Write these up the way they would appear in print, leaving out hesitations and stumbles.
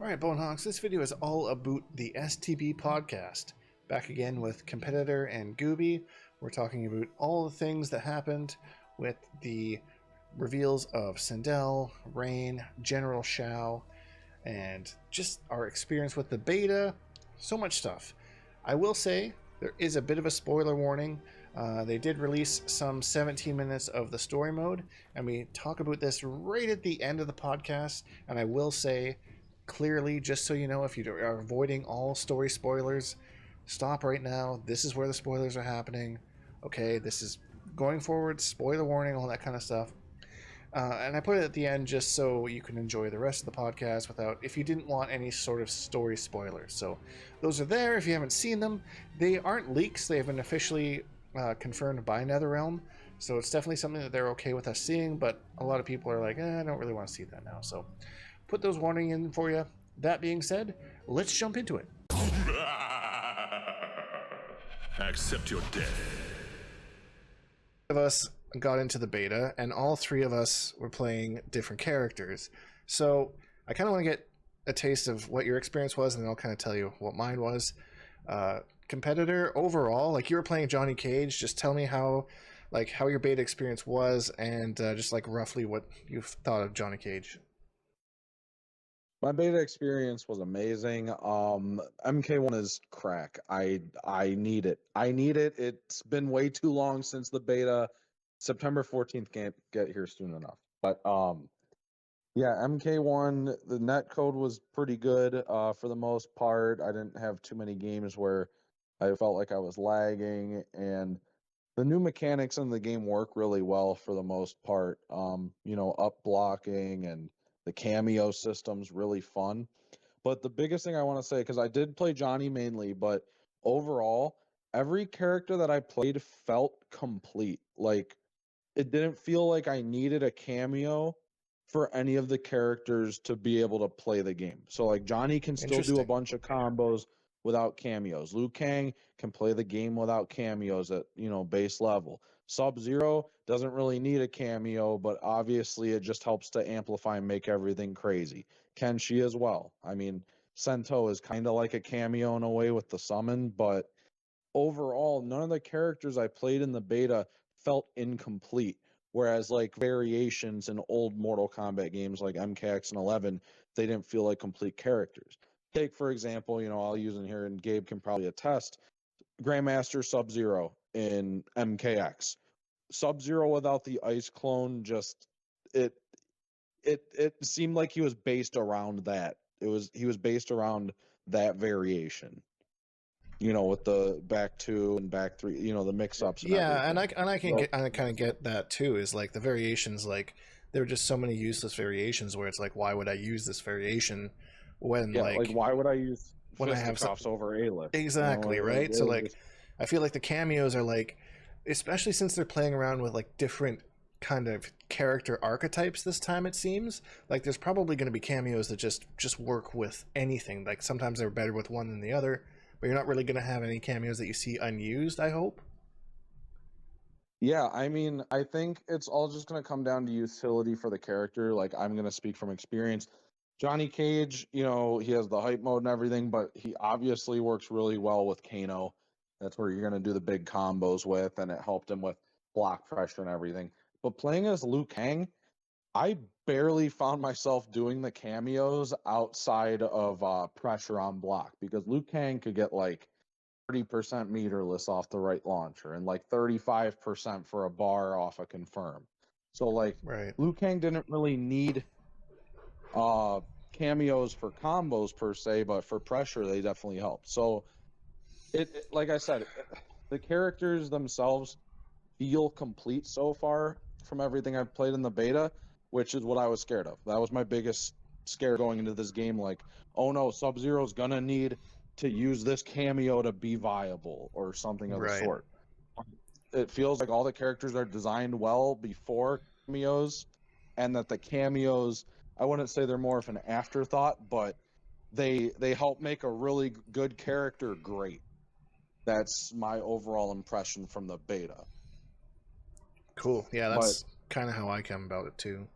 Alright, Bonehawks, this video is all about the STB podcast. Back again with Kompetitor and Gooby. We're talking about all the things that happened with the reveals of Sindel, Rain, General Shao, and just our experience with the beta. So much stuff. I will say there is a bit of a spoiler warning. They did release some 17 minutes of the story mode, and we talk about this right at the end of the podcast. And I will say clearly, just so you know, if you are avoiding all story spoilers, stop right now. This is where the spoilers are happening. Okay, this is going forward, spoiler warning, all that kind of stuff. And I put it at the end just so you can enjoy the rest of the podcast without, if you didn't want any sort of story spoilers. So those are there if you haven't seen them. They aren't leaks. They have been officially confirmed by NetherRealm. So it's definitely something that they're okay with us seeing, but a lot of people are like, I don't really want to see that now. So put those warning in for you. That being said, let's jump into it. Accept your death. Of us got into the beta, and all three of us were playing different characters. So I kind of want to get a taste of what your experience was, and then I'll kind of tell you what mine was. Kompetitor, overall, like you were playing Johnny Cage, just tell me how your beta experience was, and just like roughly what you thought of Johnny Cage. My beta experience was amazing. MK1 is crack. I need it. I need it. It's been way too long since the beta. September 14th can't get here soon enough. But yeah, MK1, the net code was pretty good for the most part. I didn't have too many games where I felt like I was lagging, and the new mechanics in the game work really well for the most part. Up blocking and the cameo system's really fun. But the biggest thing I want to say, because I did play Johnny mainly, but overall, every character that I played felt complete. Like, it didn't feel like I needed a cameo for any of the characters to be able to play the game. So, like, Johnny can still do a bunch of combos without cameos. Liu Kang can play the game without cameos at, base level. Sub-Zero doesn't really need a cameo, but obviously it just helps to amplify and make everything crazy. Kenshi as well. I mean, Sento is kind of like a cameo in a way with the summon, but overall, none of the characters I played in the beta felt incomplete. Whereas, like, variations in old Mortal Kombat games like MKX and 11, they didn't feel like complete characters. Take, for example, I'll use in here, and Gabe can probably attest, Grandmaster Sub-Zero in MKX. Sub-Zero without the ice clone, just it seemed like he was based around that. He was based around that variation. With the back two and back three, the mix-ups. And yeah, everything. and I kind of get that too. Is like the variations, like there are just so many useless variations where it's like, why would I use this variation when like why would I use when I have fisticuffs over A-list? Exactly, right? So like, I feel like the cameos are like, especially since they're playing around with like different kind of character archetypes this time, it seems like there's probably going to be cameos that just work with anything. Like sometimes they're better with one than the other, but you're not really going to have any cameos that you see unused, I hope. Yeah, I mean, I think it's all just going to come down to utility for the character. Like, I'm going to speak from experience. Johnny Cage, he has the hype mode and everything, but he obviously works really well with Kano. That's where you're going to do the big combos with, and it helped him with block pressure and everything. But playing as Liu Kang, I barely found myself doing the cameos outside of pressure on block, because Liu Kang could get like 30% meterless off the right launcher and like 35% for a bar off a confirm. So like, right. Liu Kang didn't really need cameos for combos per se, but for pressure they definitely help. So it like I said, the characters themselves feel complete so far from everything I've played in the beta, which is what I was scared of. That was my biggest scare going into this game. Like, oh no, Sub-Zero's gonna need to use this cameo to be viable or something of the sort. It feels like all the characters are designed well before cameos, and that the cameos, I wouldn't say they're more of an afterthought, but they help make a really good character great. That's my overall impression from the beta. Cool. Yeah, that's kind of how I come about it too.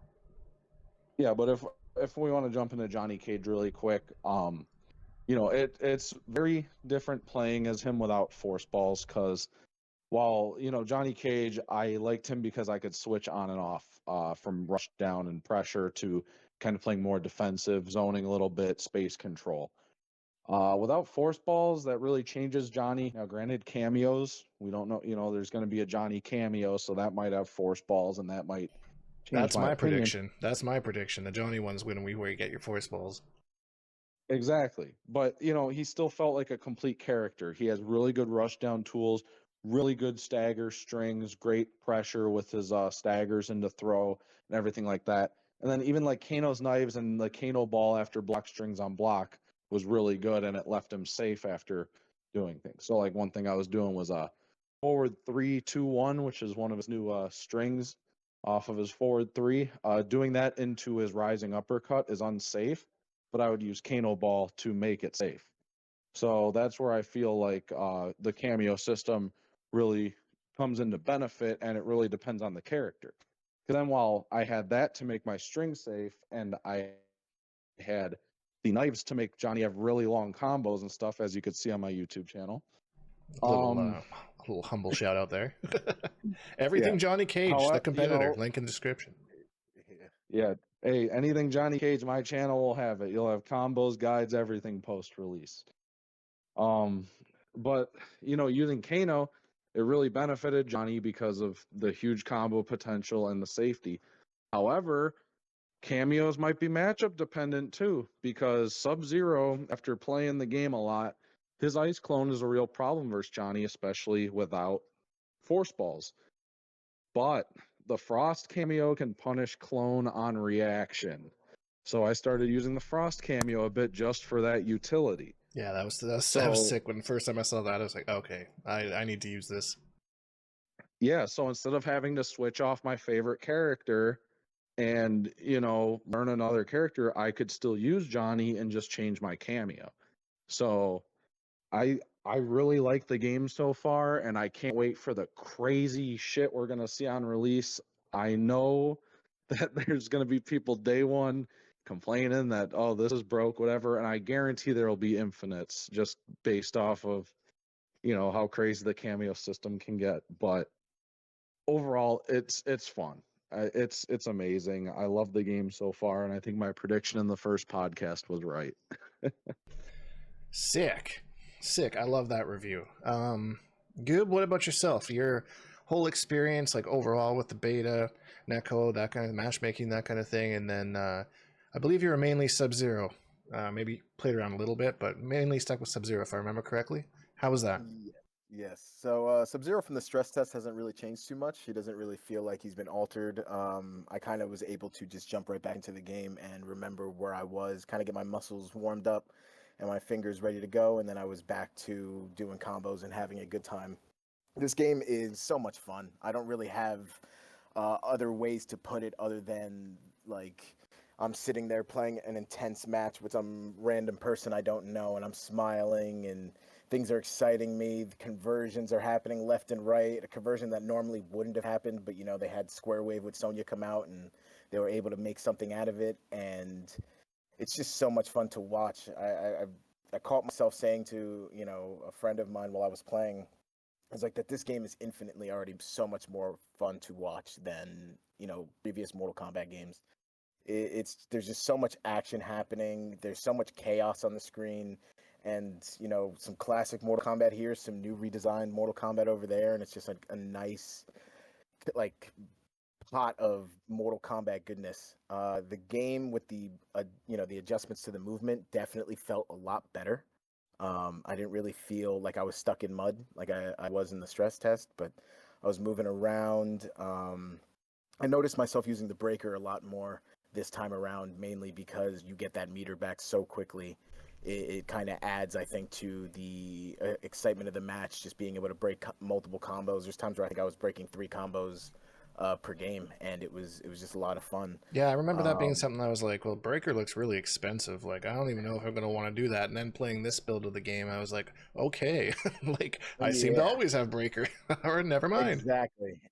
Yeah, but if if we want to jump into Johnny Cage really quick, it's very different playing as him without force balls because while, Johnny Cage, I liked him because I could switch on and off from rush down and pressure to kind of playing more defensive, zoning a little bit, space control. Without force balls, that really changes Johnny. Now, granted, cameos, we don't know, there's going to be a Johnny cameo, so that might have force balls and that might change That's my my opinion. prediction. That's my prediction. The Johnny one's when where you get your force balls. Exactly. But, he still felt like a complete character. He has really good rush down tools, really good stagger strings, great pressure with his staggers into throw and everything like that. And then even like Kano's knives and the Kano ball after block strings on block was really good, and it left him safe after doing things. So like one thing I was doing was forward 3-2-1, which is one of his new strings off of his forward 3. Doing that into his rising uppercut is unsafe, but I would use Kano ball to make it safe. So that's where I feel like the cameo system really comes into benefit, and it really depends on the character. Because then while I had that to make my string safe, and I had the knives to make Johnny have really long combos and stuff, as you could see on my YouTube channel. A little humble shout out there. Everything Yeah. Johnny Cage, How, the competitor. Link in description. Yeah. Hey, anything Johnny Cage, my channel will have it. You'll have combos, guides, everything post release. But using Kano, it really benefited Johnny because of the huge combo potential and the safety. However, cameos might be matchup dependent too, because Sub-Zero, after playing the game a lot, his ice clone is a real problem versus Johnny, especially without force balls. But the Frost cameo can punish clone on reaction. So I started using the Frost cameo a bit just for that utility. Yeah, that was sick. When the first time I saw that, I was like, okay, I need to use this. Yeah, so instead of having to switch off my favorite character and, learn another character, I could still use Johnny and just change my cameo. So I really like the game so far, and I can't wait for the crazy shit we're gonna see on release. I know that there's gonna be people day one complaining that, oh, this is broke, whatever, and I guarantee there'll be infinites just based off of how crazy the cameo system can get. But overall, it's fun. It's amazing. I love the game so far, and I think my prediction in the first podcast was right. Sick. I love that review. Good. What about yourself? Your whole experience, like overall with the beta, netcode, that kind of matchmaking, that kind of thing, and then I believe you were mainly Sub-Zero. Maybe played around a little bit, but mainly stuck with Sub-Zero, if I remember correctly. How was that? Yes. So Sub-Zero from the stress test hasn't really changed too much. He doesn't really feel like he's been altered. I kind of was able to just jump right back into the game and remember where I was, kind of get my muscles warmed up and my fingers ready to go, and then I was back to doing combos and having a good time. This game is so much fun. I don't really have other ways to put it other than like I'm sitting there playing an intense match with some random person I don't know, and I'm smiling and things are exciting me. The conversions are happening left and right. A conversion that normally wouldn't have happened, but they had Square Wave with Sonya come out and they were able to make something out of it, and it's just so much fun to watch. I caught myself saying to a friend of mine while I was playing, I was like that this game is infinitely already so much more fun to watch than previous Mortal Kombat games. There's just so much action happening. There's so much chaos on the screen, and some classic Mortal Kombat here, some new redesigned Mortal Kombat over there, and it's just like a nice like pot of Mortal Kombat goodness. The game with the the adjustments to the movement definitely felt a lot better. I didn't really feel like I was stuck in mud like I was in the stress test, but I was moving around. I noticed myself using the breaker a lot more this time around, mainly because you get that meter back so quickly. It kind of adds, I think, to the excitement of the match, just being able to break multiple combos. There's times where I think I was breaking 3 combos per game, and it was just a lot of fun. Yeah, I remember that being Um, something I was like, well, Breaker looks really expensive. Like, I don't even know if I'm going to want to do that. And then playing this build of the game, I was like, okay, like, I seem to yeah, always have Breaker. Or never mind.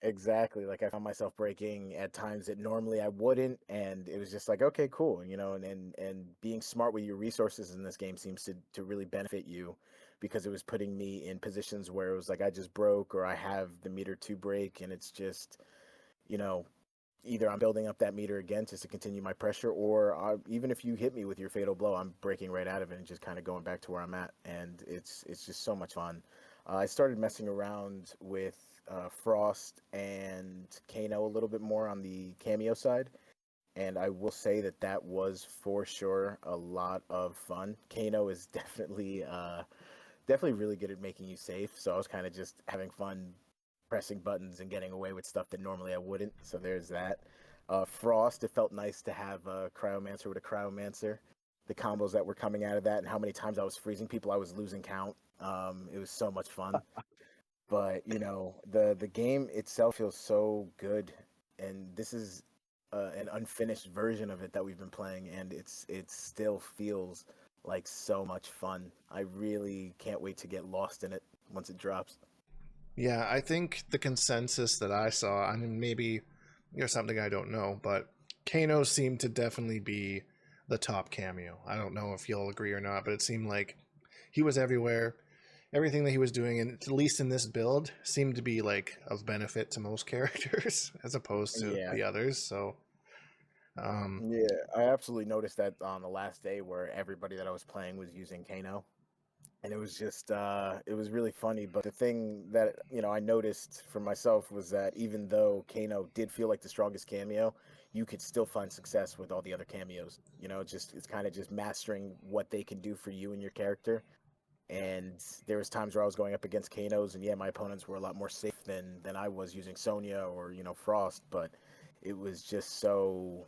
exactly. Like I found myself breaking at times that normally I wouldn't, and it was just like, okay, cool, and being smart with your resources in this game seems to really benefit you, because it was putting me in positions where it was like I just broke or I have the meter to break, and it's just, you know, either I'm building up that meter again just to continue my pressure, or even if you hit me with your fatal blow, I'm breaking right out of it and just kind of going back to where I'm at, and it's just so much fun. I started messing around with Frost and Kano a little bit more on the cameo side, and I will say that that was for sure a lot of fun. Kano is definitely really good at making you safe, so I was kind of just having fun pressing buttons and getting away with stuff that normally I wouldn't. So there's that. Frost, it felt nice to have a Cryomancer with a Cryomancer. The combos that were coming out of that, and how many times I was freezing people, I was losing count. It was so much fun. But the game itself feels so good, and this is an unfinished version of it that we've been playing, and it still feels like so much fun. I really can't wait to get lost in it once it drops. Yeah, I think the consensus that I saw, I mean, maybe there's something I don't know, but Kano seemed to definitely be the top cameo. I don't know if you'll agree or not, but it seemed like he was everywhere. Everything that he was doing, and at least in this build, seemed to be like of benefit to most characters as opposed to Yeah, the others. So, um, yeah, I absolutely noticed that on the last day where everybody that I was playing was using Kano. And it was just it was really funny. But the thing that, I noticed for myself was that even though Kano did feel like the strongest cameo, you could still find success with all the other cameos. It's kind of just mastering what they can do for you and your character. And there was times where I was going up against Kanos, and yeah, my opponents were a lot more safe than I was using Sonya or Frost, but it was just so,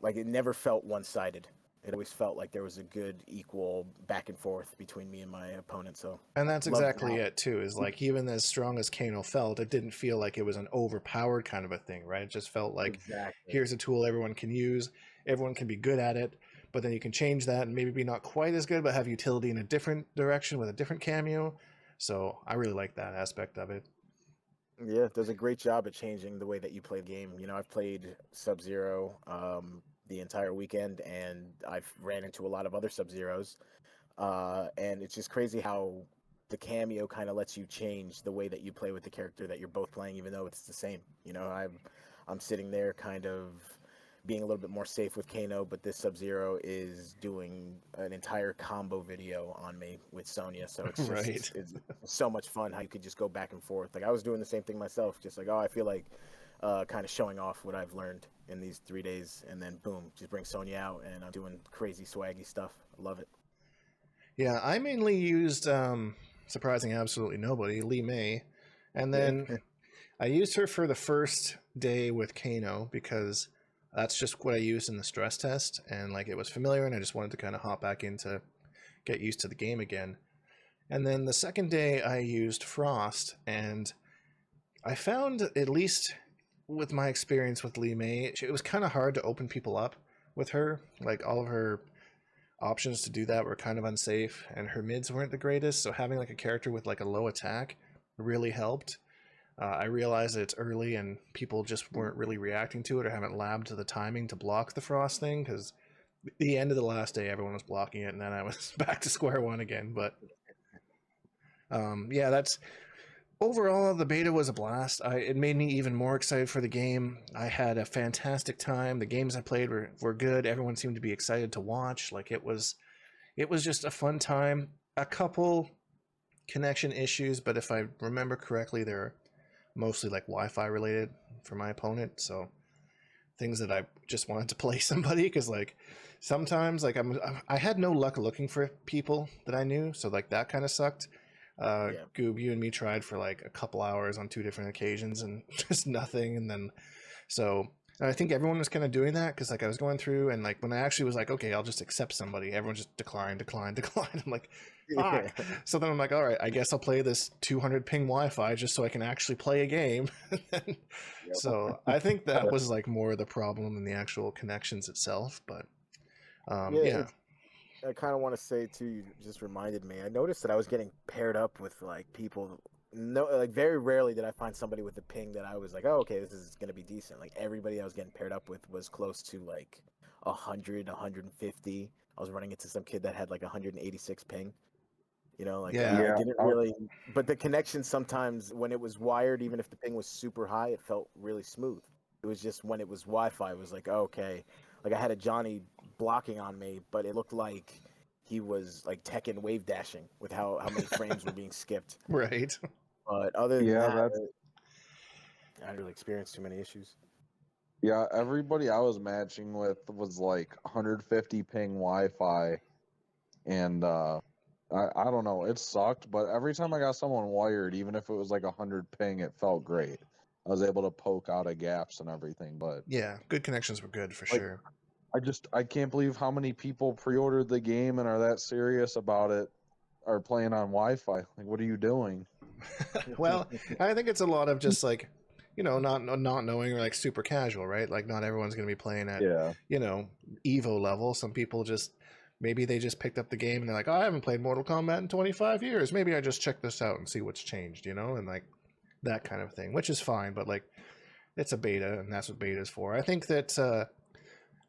like, it never felt one-sided. It always felt like there was a good equal back and forth between me and my opponent. So and that's love exactly that. it too. Is like even as strong as Kano felt, it didn't feel like it was an overpowered kind of a thing, right? It just felt like Exactly. here's a tool everyone can use, everyone can be good at it, but then you can change that and maybe be not quite as good, but have utility in a different direction with a different cameo. So I really like that aspect of it. Yeah, it does a great job at changing the way that you play the game. I've played Sub-Zero the entire weekend, and I've ran into a lot of other Sub-Zeros. And it's just crazy how the cameo kind of lets you change the way that you play with the character that you're both playing, even though it's the same. I'm sitting there kind of being a little bit more safe with Kano, but this Sub-Zero is doing an entire combo video on me with Sonya. So it's just Right. it's so much fun how you could just go back and forth. Like I was doing the same thing myself, just like, oh, I feel like kind of showing off what I've learned in these 3 days, and then boom, just bring Sonya out, and I'm doing crazy swaggy stuff. I love it. Yeah, I mainly used surprising absolutely nobody, Lee May, and Yeah. then I used her for the first day with Kano because that's just what I used in the stress test, and like it was familiar, and I just wanted to kind of hop back in to get used to the game again. And then the second day I used Frost, and I found, at least with my experience with Lee May, it was kind of hard to open people up with her. Like all of her options to do that were kind of unsafe, and her mids weren't the greatest. So having like a character with like a low attack really helped. I realized that it's early and people just weren't really reacting to it or haven't labbed to the timing to block the frost thing, because the end of the last day everyone was blocking it, and then I was back to square one again. But yeah, that's overall the beta was a blast. It made me even more excited for the game. I had a fantastic time. The games I played were good. Everyone seemed to be excited to watch. Like it was just a fun time. A couple connection issues, but if I remember correctly, they're mostly like Wi-Fi related for my opponent. So things that I just wanted to play somebody, because like sometimes like I had no luck looking for people that I knew, so like that kind of sucked. Yeah. Goob, you and me tried for like a couple hours on two different occasions and just nothing, and then so And I think everyone was kind of doing that because like I was going through and like when I actually was like, okay, I'll just accept somebody, everyone just decline, decline, decline. I'm like, Yeah. fuck. So then I'm like, all right, I guess I'll play this 200 ping Wi-Fi just so I can actually play a game. Yep. So I think that was like more the problem than the actual connections itself. But Yeah, yeah, I kind of want to say too. You just reminded me. I noticed that I was getting paired up with like people. No, like very rarely did I find somebody with a ping that I was like, oh, okay, this is gonna be decent. Like everybody I was getting paired up with was close to like 100, 150. I was running into some kid that had like 186 ping. You know, like yeah, I didn't really. But the connection sometimes when it was wired, even if the ping was super high, it felt really smooth. It was just when it was Wi-Fi, it was like, oh, okay. Like I had a Johnny blocking on me, but it looked like he was like Tekken wave dashing with how many frames were being skipped. right. But other than Yeah, that, that's I didn't really experience too many issues. yeah. Everybody I was matching with was like 150 ping Wi-Fi, and I don't know. It sucked, but every time I got someone wired, even if it was like 100 ping, it felt great. I was able to poke out of gaps and everything, but Yeah, good connections were good for like sure. I can't believe how many people pre-ordered the game and are that serious about it, are playing on Wi-Fi. Like, what are you doing? Well, I think it's a lot of just like, not knowing or like super casual, right? Like not everyone's going to be playing at, Yeah, Evo level. Some people just maybe they just picked up the game and they're like, oh, I haven't played Mortal Kombat in 25 years. Maybe I just check this out and see what's changed, and like that kind of thing, which is fine. But like, it's a beta, and that's what beta is for. I think that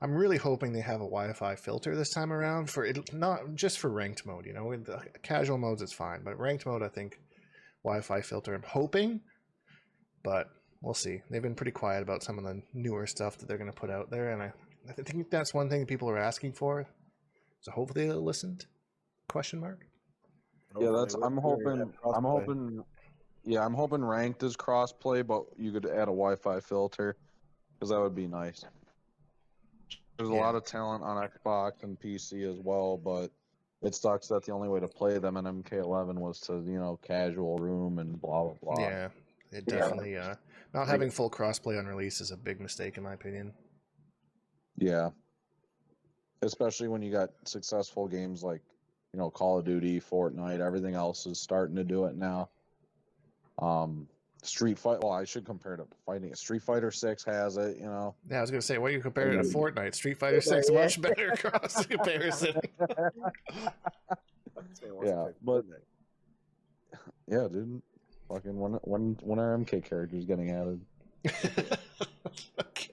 I'm really hoping they have a Wi-Fi filter this time around for it, not just for ranked mode. In the casual modes, it's fine, but ranked mode, I think Wi-Fi filter. I'm hoping, but we'll see. They've been pretty quiet about some of the newer stuff that they're going to put out there, and I think that's one thing people are asking for. So hopefully they'll listen. Question mark. yeah. Hopefully, That's I'm hoping. I'm crossplay. hoping. Yeah, I'm hoping ranked is crossplay, but you could add a Wi-Fi filter because that would be nice. There's a Yeah. lot of talent on Xbox and PC as well, but it sucks that the only way to play them in MK11 was to casual room and blah blah blah. Yeah, it definitely not Like, having full crossplay on release is a big mistake in my opinion. yeah, especially when you got successful games like Call of Duty, Fortnite, everything else is starting to do it now. Street Fight. Well, I should compare it to fighting. Street Fighter 6 has it. Yeah, I was gonna say, what do you compare it to And- Fortnite? Street Fighter 6, Yeah. much better cross comparison. Yeah, but yeah, dude. Fucking when our MK character is getting added. Okay.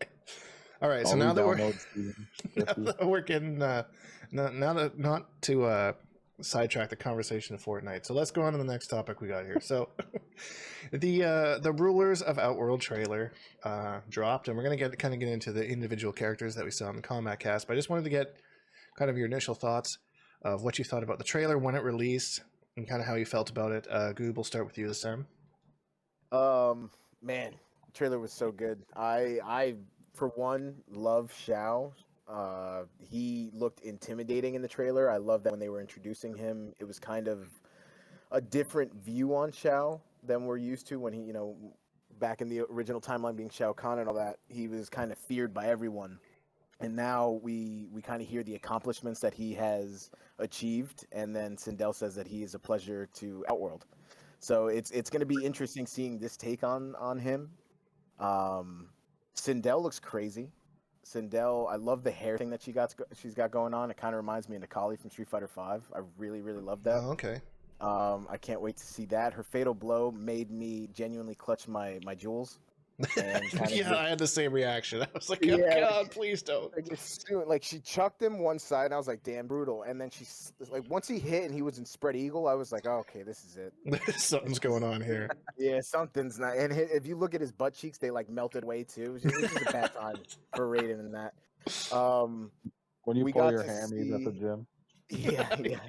All right. So I'll now that re-download Season 50. we're getting now that not to sidetrack the conversation of Fortnite. So let's go on to the next topic we got here. So the Rulers of Outworld trailer dropped, and we're gonna get into the individual characters that we saw in the combat cast. But I just wanted to get kind of your initial thoughts of what you thought about the trailer when it released and kind of how you felt about it. Goob, we'll start with you this time. Man, the trailer was so good. I for one love Shao. He looked intimidating in the trailer. I love that when they were introducing him, it was kind of a different view on Shao than we're used to when he, back in the original timeline being Shao Kahn and all that, he was kind of feared by everyone. And now we kind of hear the accomplishments that he has achieved, and then Sindel says that he is a pleasure to Outworld. So it's going to be interesting seeing this take on him. Sindel looks crazy. Sindel, I love the hair thing that she's got going on. It kind of reminds me of Nikali from Street Fighter V. I really love that. Oh, okay. I can't wait to see that. Her fatal blow made me genuinely clutch my jewels. And Yeah, I had the same reaction. I was like, oh, Yeah. God, please don't. Like she chucked him one side, and I was like, "Damn, brutal." And then like once he hit and he was in spread eagle, I was like, oh, "Okay, this is it. Something's going on here. Yeah, something's not." And if you look at his butt cheeks, they like melted away too. This is a bad time for Raiden in that. When you We pull got your to hammies at the see- gym. Yeah.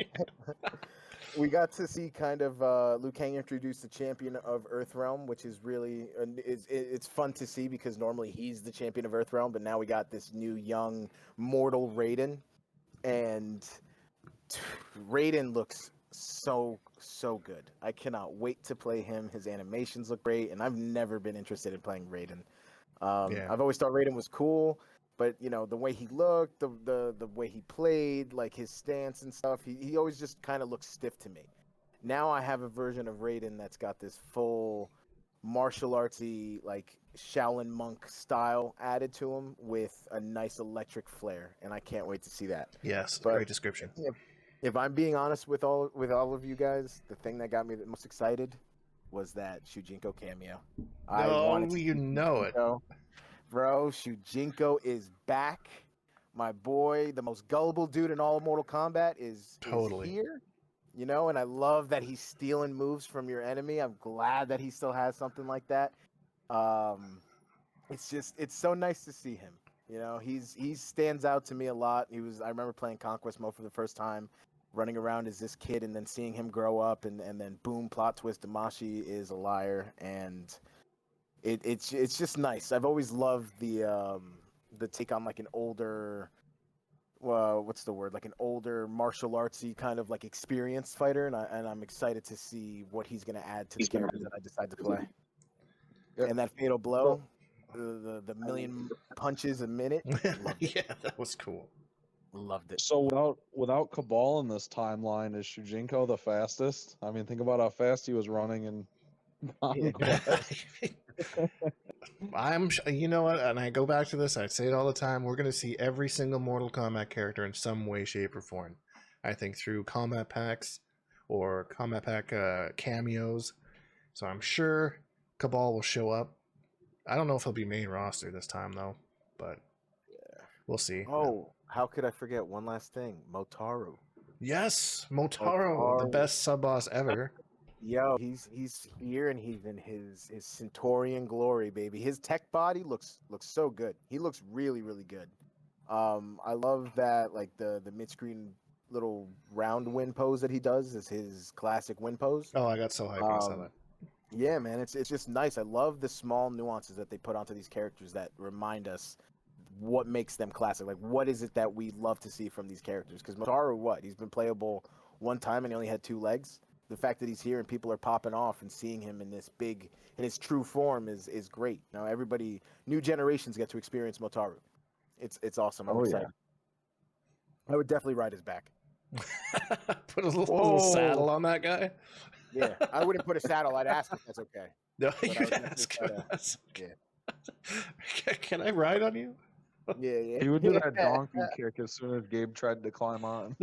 We got to see kind of Liu Kang introduce the champion of Earthrealm, which is really it's fun to see because normally he's the champion of Earthrealm, but now we got this new young mortal Raiden, and Raiden looks so good. I cannot wait to play him. His animations look great, and I've never been interested in playing Raiden. Yeah. I've always thought Raiden was cool, but you know the way he looked, the way he played, like his stance and stuff, he always just kind of looked stiff to me. Now I have a version of Raiden that's got this full martial artsy, like Shaolin monk style added to him with a nice electric flair, and I can't wait to see that. Yes. But Great description. if I'm being honest with all of you guys, the thing that got me the most excited was that Shujinko cameo. I wanted No, to you see know it. Shujinko. Bro, Shujinko is back. My boy, the most gullible dude in all of Mortal Kombat is Totally. here. You know, and I love that he's stealing moves from your enemy. I'm glad that he still has something like that. It's so nice to see him. You know, he stands out to me a lot. I remember playing Conquest mode for the first time, running around as this kid, and then seeing him grow up, and then boom, plot twist, Damashi is a liar, and it's just nice. I've always loved the take on like an older, what's the word, like an older martial artsy kind of like experienced fighter, and I'm excited to see what he's gonna add to the characters that I decide to play. Yeah. And that fatal blow, the million punches a minute, loved it. Yeah, that was cool. Loved it. So without Cabal in this timeline, is Shujinko the fastest? I mean, think about how fast he was running in Conquest. You know what, and I go back to this, I say it all the time, we're going to see every single Mortal Kombat character in some way, shape, or form. I think through combat packs or combat pack cameos. So I'm sure Cabal will show up. I don't know if he'll be main roster this time, though, but we'll see. Oh, how could I forget one last thing? Motaru. Yes, Motaro, the best sub boss ever. Yo, he's here and he's in his Centaurian glory, baby. His tech body looks so good. He looks really, really good. I love that, like the mid screen little round win pose that he does is his classic win pose. Oh, I got so hyped when I saw that. Yeah, man, it's just nice. I love the small nuances that they put onto these characters that remind us what makes them classic. Like, what is it that we love to see from these characters? Because Motaru, he's been playable one time and he only had 2 legs. The fact that he's here and people are popping off and seeing him in his true form is great. Now new generations get to experience Motaru. It's awesome. I'm excited. I would definitely ride his back. Put a little saddle on that guy. Yeah, I wouldn't put a saddle. I'd ask if that's okay. No, But I you'd would ask. definitely try to- Yeah. Can I ride on you? Yeah. He would do that donkey kick as soon as Gabe tried to climb on.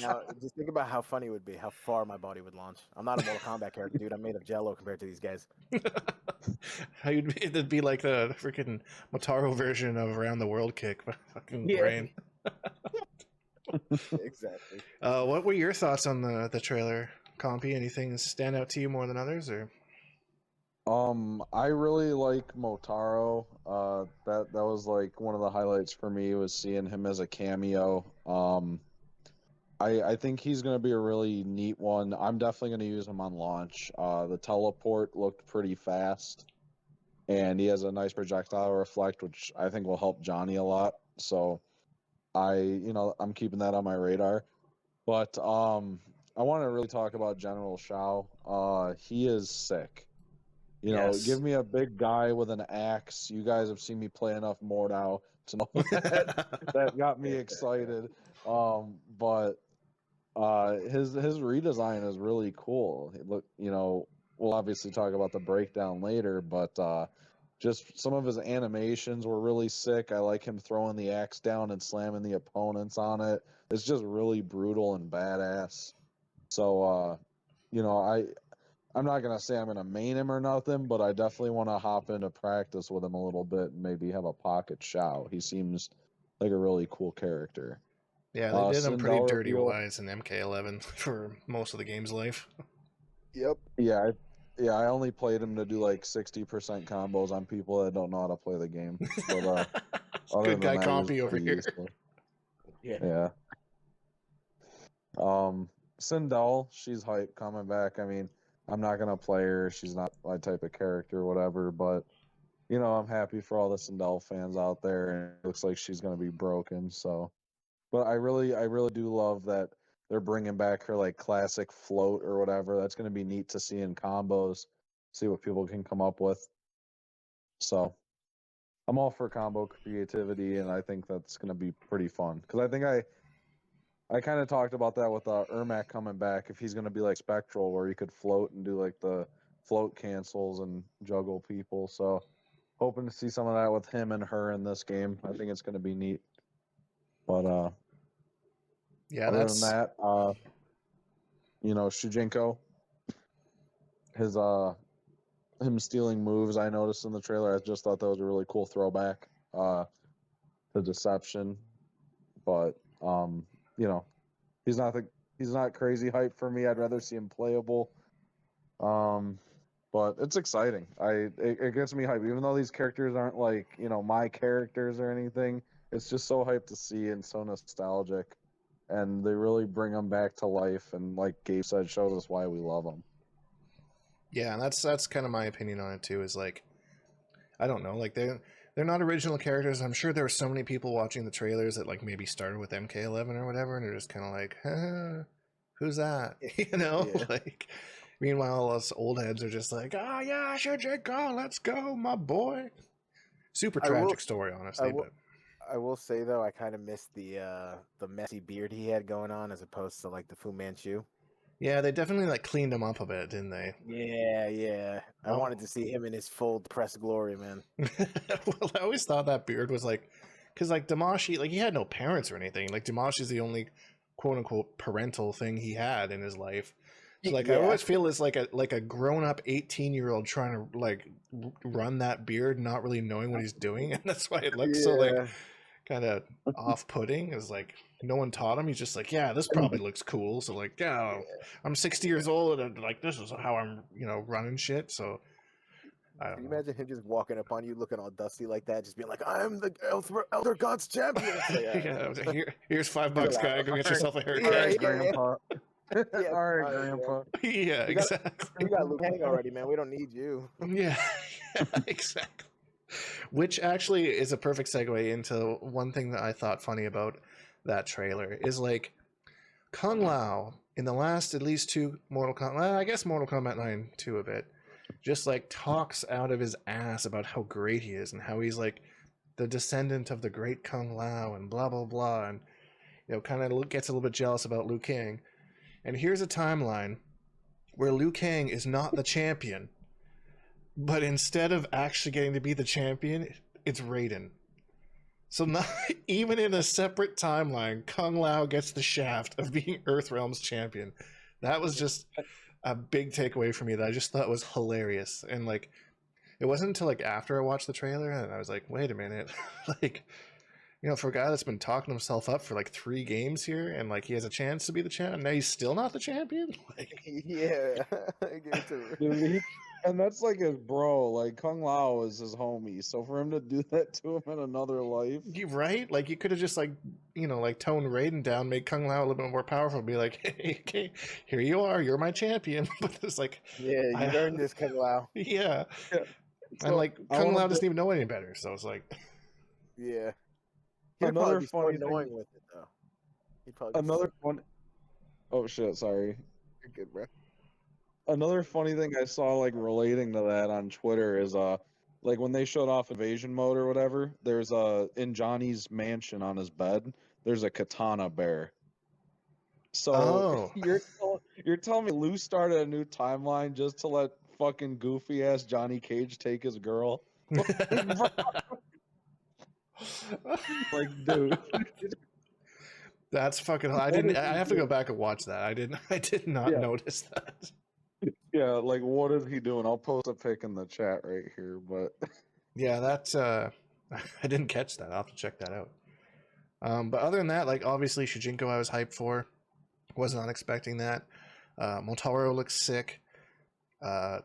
Now, just think about how funny it would be, how far my body would launch. I'm not a Mortal Kombat character, dude. I'm made of Jello compared to these guys. It'd be like the freaking Motaro version of Around the World kick, but fucking Yeah. brain. Exactly. What were your thoughts on the trailer, Compy? Anything stand out to you more than others, or? I really like Motaro. That was like one of the highlights for me was seeing him as a cameo. I think he's gonna be a really neat one. I'm definitely gonna use him on launch. The teleport looked pretty fast, and he has a nice projectile reflect, which I think will help Johnny a lot. So I'm keeping that on my radar. But I want to really talk about General Shao. He is sick. Yes. Give me a big guy with an axe. You guys have seen me play enough more now to know that got me excited. But his redesign is really cool. We'll obviously talk about the breakdown later, but just some of his animations were really sick. I like him throwing the axe down and slamming the opponents on it. It's just really brutal and badass. So I'm not gonna say I'm gonna main him or nothing, but I definitely want to hop into practice with him a little bit and maybe have a pocket Shao. He seems like a really cool character. Yeah, they did him pretty Sindel dirty reveal. wise in MK11 for most of the game's life. Yep. Yeah, I only played him to do like 60% combos on people that don't know how to play the game. But other Good guy than that, he was Compy over pretty here. useful. Yeah. Sindel, she's hype coming back. I mean, I'm not gonna play her. She's not my type of character, or whatever. But I'm happy for all the Sindel fans out there, and it looks like she's gonna be broken. So, but I really do love that they're bringing back her like classic float or whatever. That's gonna be neat to see in combos. See what people can come up with. So, I'm all for combo creativity, and I think that's going to be pretty fun. Because I think I kind of talked about that with Ermac coming back. If he's going to be like Spectral, where he could float and do like the float cancels and juggle people. So hoping to see some of that with him and her in this game. I think it's going to be neat. But Yeah, other that's than that, Shujinko, his him stealing moves, I noticed in the trailer. I just thought that was a really cool throwback to Deception. But he's not crazy hype for me. I'd rather see him playable. But it's exciting. It gets me hype, even though these characters aren't like my characters or anything. It's just so hyped to see and so nostalgic, and they really bring them back to life. And like Gabe said, shows us why we love them. Yeah, and that's kind of my opinion on it too. Is like, I don't know, like they're not original characters. I'm sure there were so many people watching the trailers that like maybe started with MK11 or whatever, and they're just kind of like, who's that? Yeah. Like. Meanwhile, us old heads are just like, oh yeah, Shujinkydink, let's go, my boy. Super tragic story, honestly. I will say though, I kind of missed the messy beard he had going on as opposed to like the Fu Manchu. Yeah, they definitely like cleaned him up a bit, didn't they? Yeah. I wanted to see him in his full depressed glory, man. Well, I always thought that beard was like, because like Damashi, like he had no parents or anything. Like Damashi's the only quote unquote parental thing he had in his life. So like I always feel it's like a grown up 18-year-old trying to like run that beard, not really knowing what he's doing, and that's why it looks so like kind of off putting. Is like no one taught him. He's just like, yeah, this probably looks cool. So like, yeah, I'm 60 years old and like this is how I'm running shit. So I don't Can you know. imagine him just walking up on you looking all dusty like that, just being like, I'm the Elder Gods champion? Here's $5, guy. Go get yourself a haircut. All right, Grandpa. Yeah, all right, Grandpa. Yeah, exactly. We got Liu Kang already, man. We don't need you. Yeah, exactly. Which actually is a perfect segue into one thing that I thought funny about that trailer is like Kung Lao in the last at least two Mortal Kombat, well, I guess Mortal Kombat 9 too a bit, just like talks out of his ass about how great he is and how he's like the descendant of the great Kung Lao and blah blah blah, and kind of gets a little bit jealous about Liu Kang. And here's a timeline where Liu Kang is not the champion, but instead of actually getting to be the champion, it's Raiden. So not even in a separate timeline, Kung Lao gets the shaft of being Earthrealm's champion. That was just a big takeaway for me that I just thought was hilarious. And like, it wasn't until like after I watched the trailer and I was like, wait a minute, like, for a guy that's been talking himself up for like 3 games here, and like he has a chance to be the champion, now he's still not the champion. Like, Yeah, and that's like his bro. Like Kung Lao is his homie, so for him to do that to him in another life, right? Like you could have just like like toned Raiden down, make Kung Lao a little bit more powerful, be like, hey, okay, here you are, you're my champion. But it's like, yeah, you earned this, Kung Lao. Yeah. So and like Kung Lao doesn't even know any better, so it's like, yeah. Another funny annoying thing with it though. He'd probably another fun. Oh shit! Sorry. You're good, bro. Another funny thing I saw like relating to that on Twitter is like when they showed off invasion mode or whatever, there's in Johnny's mansion on his bed, there's a katana bear. So you're telling me Lou started a new timeline just to let fucking goofy ass Johnny Cage take his girl? Like, dude. That's fucking. I have to go back and watch that. I did not notice that. Yeah, like what is he doing? I'll post a pic in the chat right here, but yeah, that's I didn't catch that. I'll have to check that out. But other than that, like obviously Shujinko I was hyped for. Was not expecting that. Motaro looks sick. I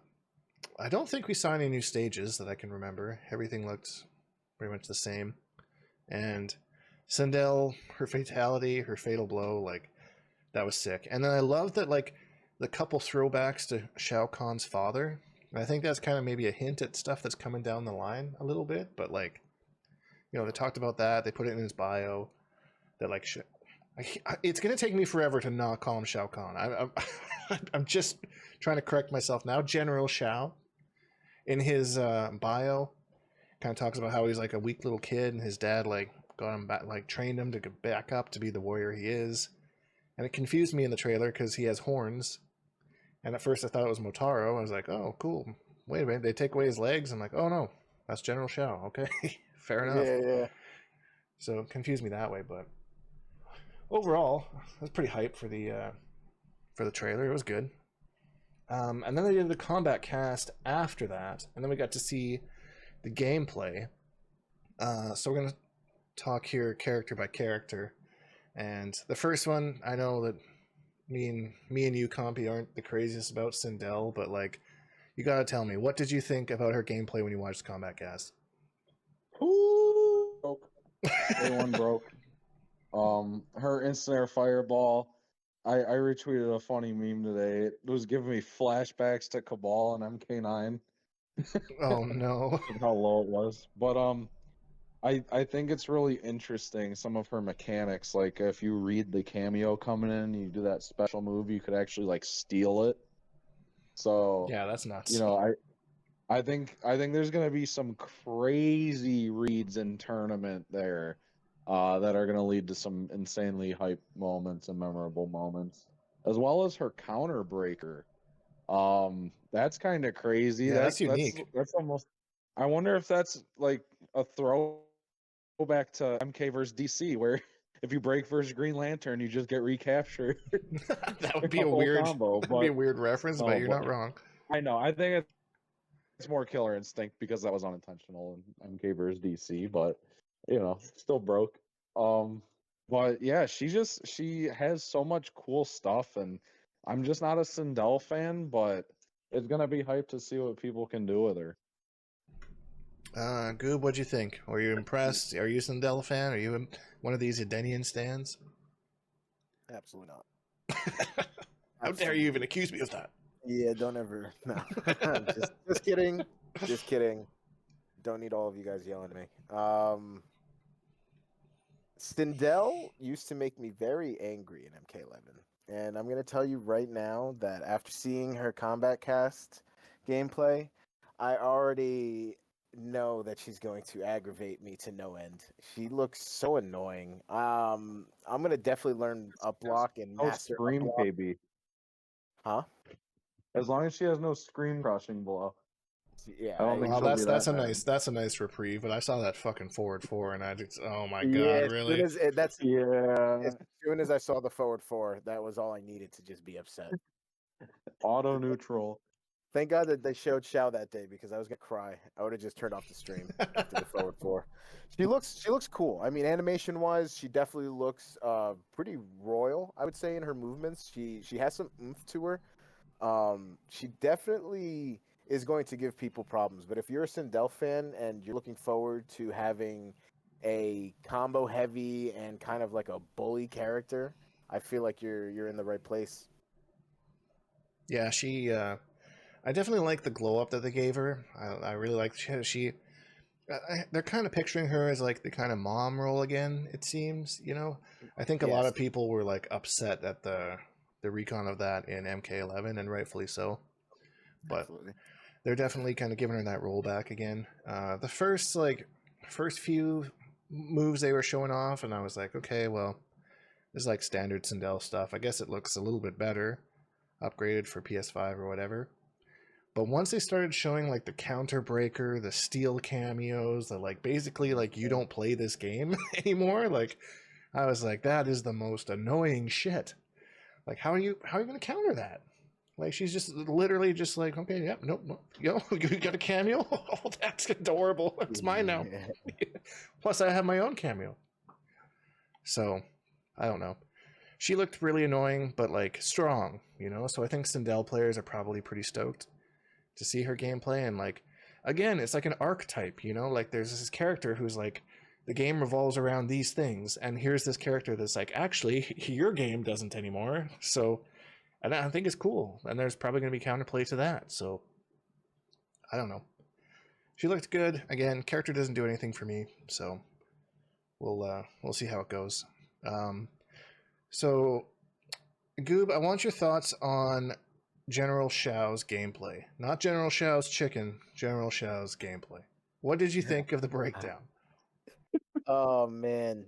don't think we saw any new stages that I can remember. Everything looked pretty much the same. And Sindel, her fatality, her fatal blow, like that was sick. And then I love that like the couple throwbacks to Shao Kahn's father. And I think that's kind of maybe a hint at stuff that's coming down the line a little bit. But like, they talked about that. They put it in his bio. That like, it's gonna take me forever to not call him Shao Kahn. I'm just trying to correct myself now. General Shao in his bio. Kind of talks about how he's like a weak little kid, and his dad like got him back, like trained him to get back up to be the warrior he is. And it confused me in the trailer because he has horns. And at first I thought it was Motaro. I was like, oh, cool. Wait a minute, they take away his legs. I'm like, oh no, that's General Shao. Okay, fair enough. Yeah. So it confused me that way, but overall, I was pretty hyped for the trailer. It was good. And then they did the combat cast after that, and then we got to see the gameplay. So we're gonna talk here character by character. And the first one, I know that me and you, Compy, aren't the craziest about Sindel, but like, you gotta tell me, what did you think about her gameplay when you watched the combat cast? Ooh, broke. Day one broke. Her instant air fireball. I retweeted a funny meme today. It was giving me flashbacks to Cabal and MK9. Oh no. How low it was. But I think it's really interesting, some of her mechanics. Like if you read the cameo coming in, you do that special move, you could actually like steal it. So Yeah, that's nuts. you know, I think there's gonna be some crazy reads in tournament there, that are gonna lead to some insanely hype moments and memorable moments, as well as her counter breaker. That's kind of crazy. Yeah, that's unique. That's almost. I wonder if that's like a throwback to MK versus DC, where if you break versus Green Lantern, you just get recaptured. That would be The a whole weird combo, that'd be a weird reference, but you're not wrong. I know. I think it's more Killer Instinct because that was unintentional in MK versus DC, but still broke. But yeah, she has so much cool stuff, and I'm just not a Sindel fan, but it's gonna be hype to see what people can do with her. Goob, what'd you think? Were you impressed? Are you a Sindel fan? Are you one of these Edenian stands? Absolutely not. How dare you even accuse me of that? Yeah, don't ever. No, just kidding. Just kidding. Don't need all of you guys yelling at me. Sindel used to make me very angry in MK11, and I'm gonna tell you right now that after seeing her combat cast gameplay, I already know that she's going to aggravate me to no end. She looks so annoying. I'm gonna definitely learn up block and No master up scream, block. KB. Huh? As long as she has no screen crushing blow. Yeah. I don't think Well, she'll be that's a bad. that's a nice reprieve. But I saw that fucking forward four, and I just, oh my Yeah, god, really? As soon as I saw the forward four, that was all I needed to just be upset. Auto neutral. Thank God that they showed Shao that day because I was gonna cry. I would have just turned off the stream after the forward four. She looks cool. I mean, animation wise, she definitely looks pretty royal. I would say in her movements, she has some oomph to her. She definitely is going to give people problems. But if you're a Sindel fan and you're looking forward to having a combo heavy and kind of like a bully character, I feel like you're in the right place. Yeah, I definitely like the glow up that they gave her. I really like they're kind of picturing her as like the kind of mom role again. It seems, I think a lot Yes. of people were like upset at the recon of that in MK11, and rightfully so. But Absolutely. they're definitely kind of giving her that role back again. The first few moves they were showing off, and I was like, okay, well, this is like standard Sindel stuff. I guess it looks a little bit better, upgraded for PS5 or whatever. But once they started showing like the counter breaker, the steel cameos, the like basically like you don't play this game anymore, like I was like, that is the most annoying shit. Like how are you gonna counter that? Like she's just literally just like, okay, yeah, nope, yo, you got a cameo? Oh, that's adorable. It's mine now. Yeah. Plus I have my own cameo. So I don't know. She looked really annoying, but like strong, So I think Sindel players are probably pretty stoked to see her gameplay. And like, again, it's like an archetype, Like there's this character who's like, the game revolves around these things, and here's this character that's like, actually, your game doesn't anymore. So, and I think it's cool, and there's probably going to be counterplay to that. So, I don't know. She looked good. Again, character doesn't do anything for me, so we'll see how it goes. So, Goob, I want your thoughts on General Shao's gameplay. Not General Shao's chicken, General Shao's gameplay. What did you think of the breakdown? Oh man,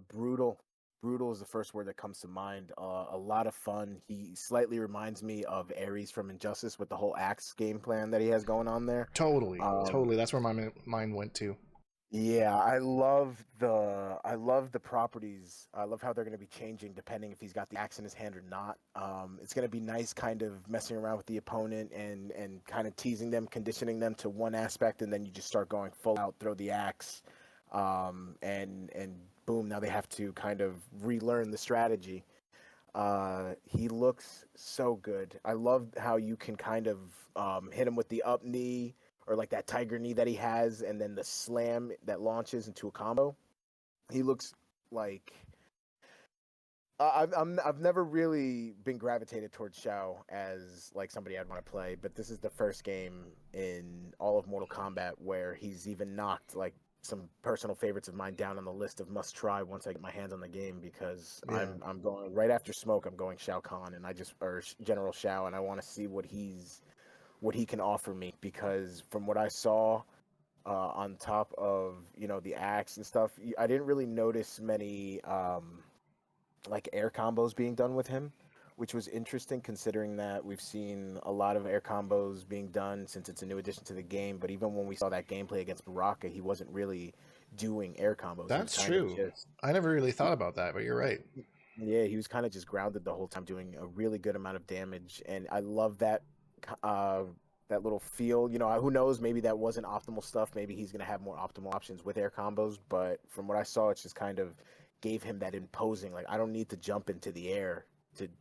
brutal. Brutal is the first word that comes to mind. A lot of fun. He slightly reminds me of Ares from Injustice with the whole axe game plan that he has going on there. Totally, Um, totally. That's where my mind went to. yeah, I love the properties. I love how they're going to be changing depending if he's got the axe in his hand or not. It's going to be nice, kind of messing around with the opponent and kind of teasing them, conditioning them to one aspect, and then you just start going full out, throw the axe, and boom, now they have to kind of relearn the strategy. He looks so good. I love how you can kind of hit him with the up knee or like that tiger knee that he has, and then the slam that launches into a combo. He looks like I've never really been gravitated towards Shao as like somebody I'd want to play, but this is the first game in all of Mortal Kombat where he's even knocked like some personal favorites of mine down on the list of must try once I get my hands on the game because Yeah. I'm going right after Smoke. I'm going Shao Kahn and General Shao, and I want to see what he can offer me because from what I saw on top of the axe and stuff, I didn't really notice many like air combos being done with him, which was interesting considering that we've seen a lot of air combos being done since it's a new addition to the game. But even when we saw that gameplay against Baraka, he wasn't really doing air combos. He was That's kind of true. just I never really thought about that, but you're right. yeah, he was kind of just grounded the whole time, doing a really good amount of damage. And I love that uh, that little feel. Who knows? Maybe that wasn't optimal stuff. Maybe he's gonna have more optimal options with air combos. But from what I saw, it's just kind of gave him that imposing. Like I don't need to jump into the air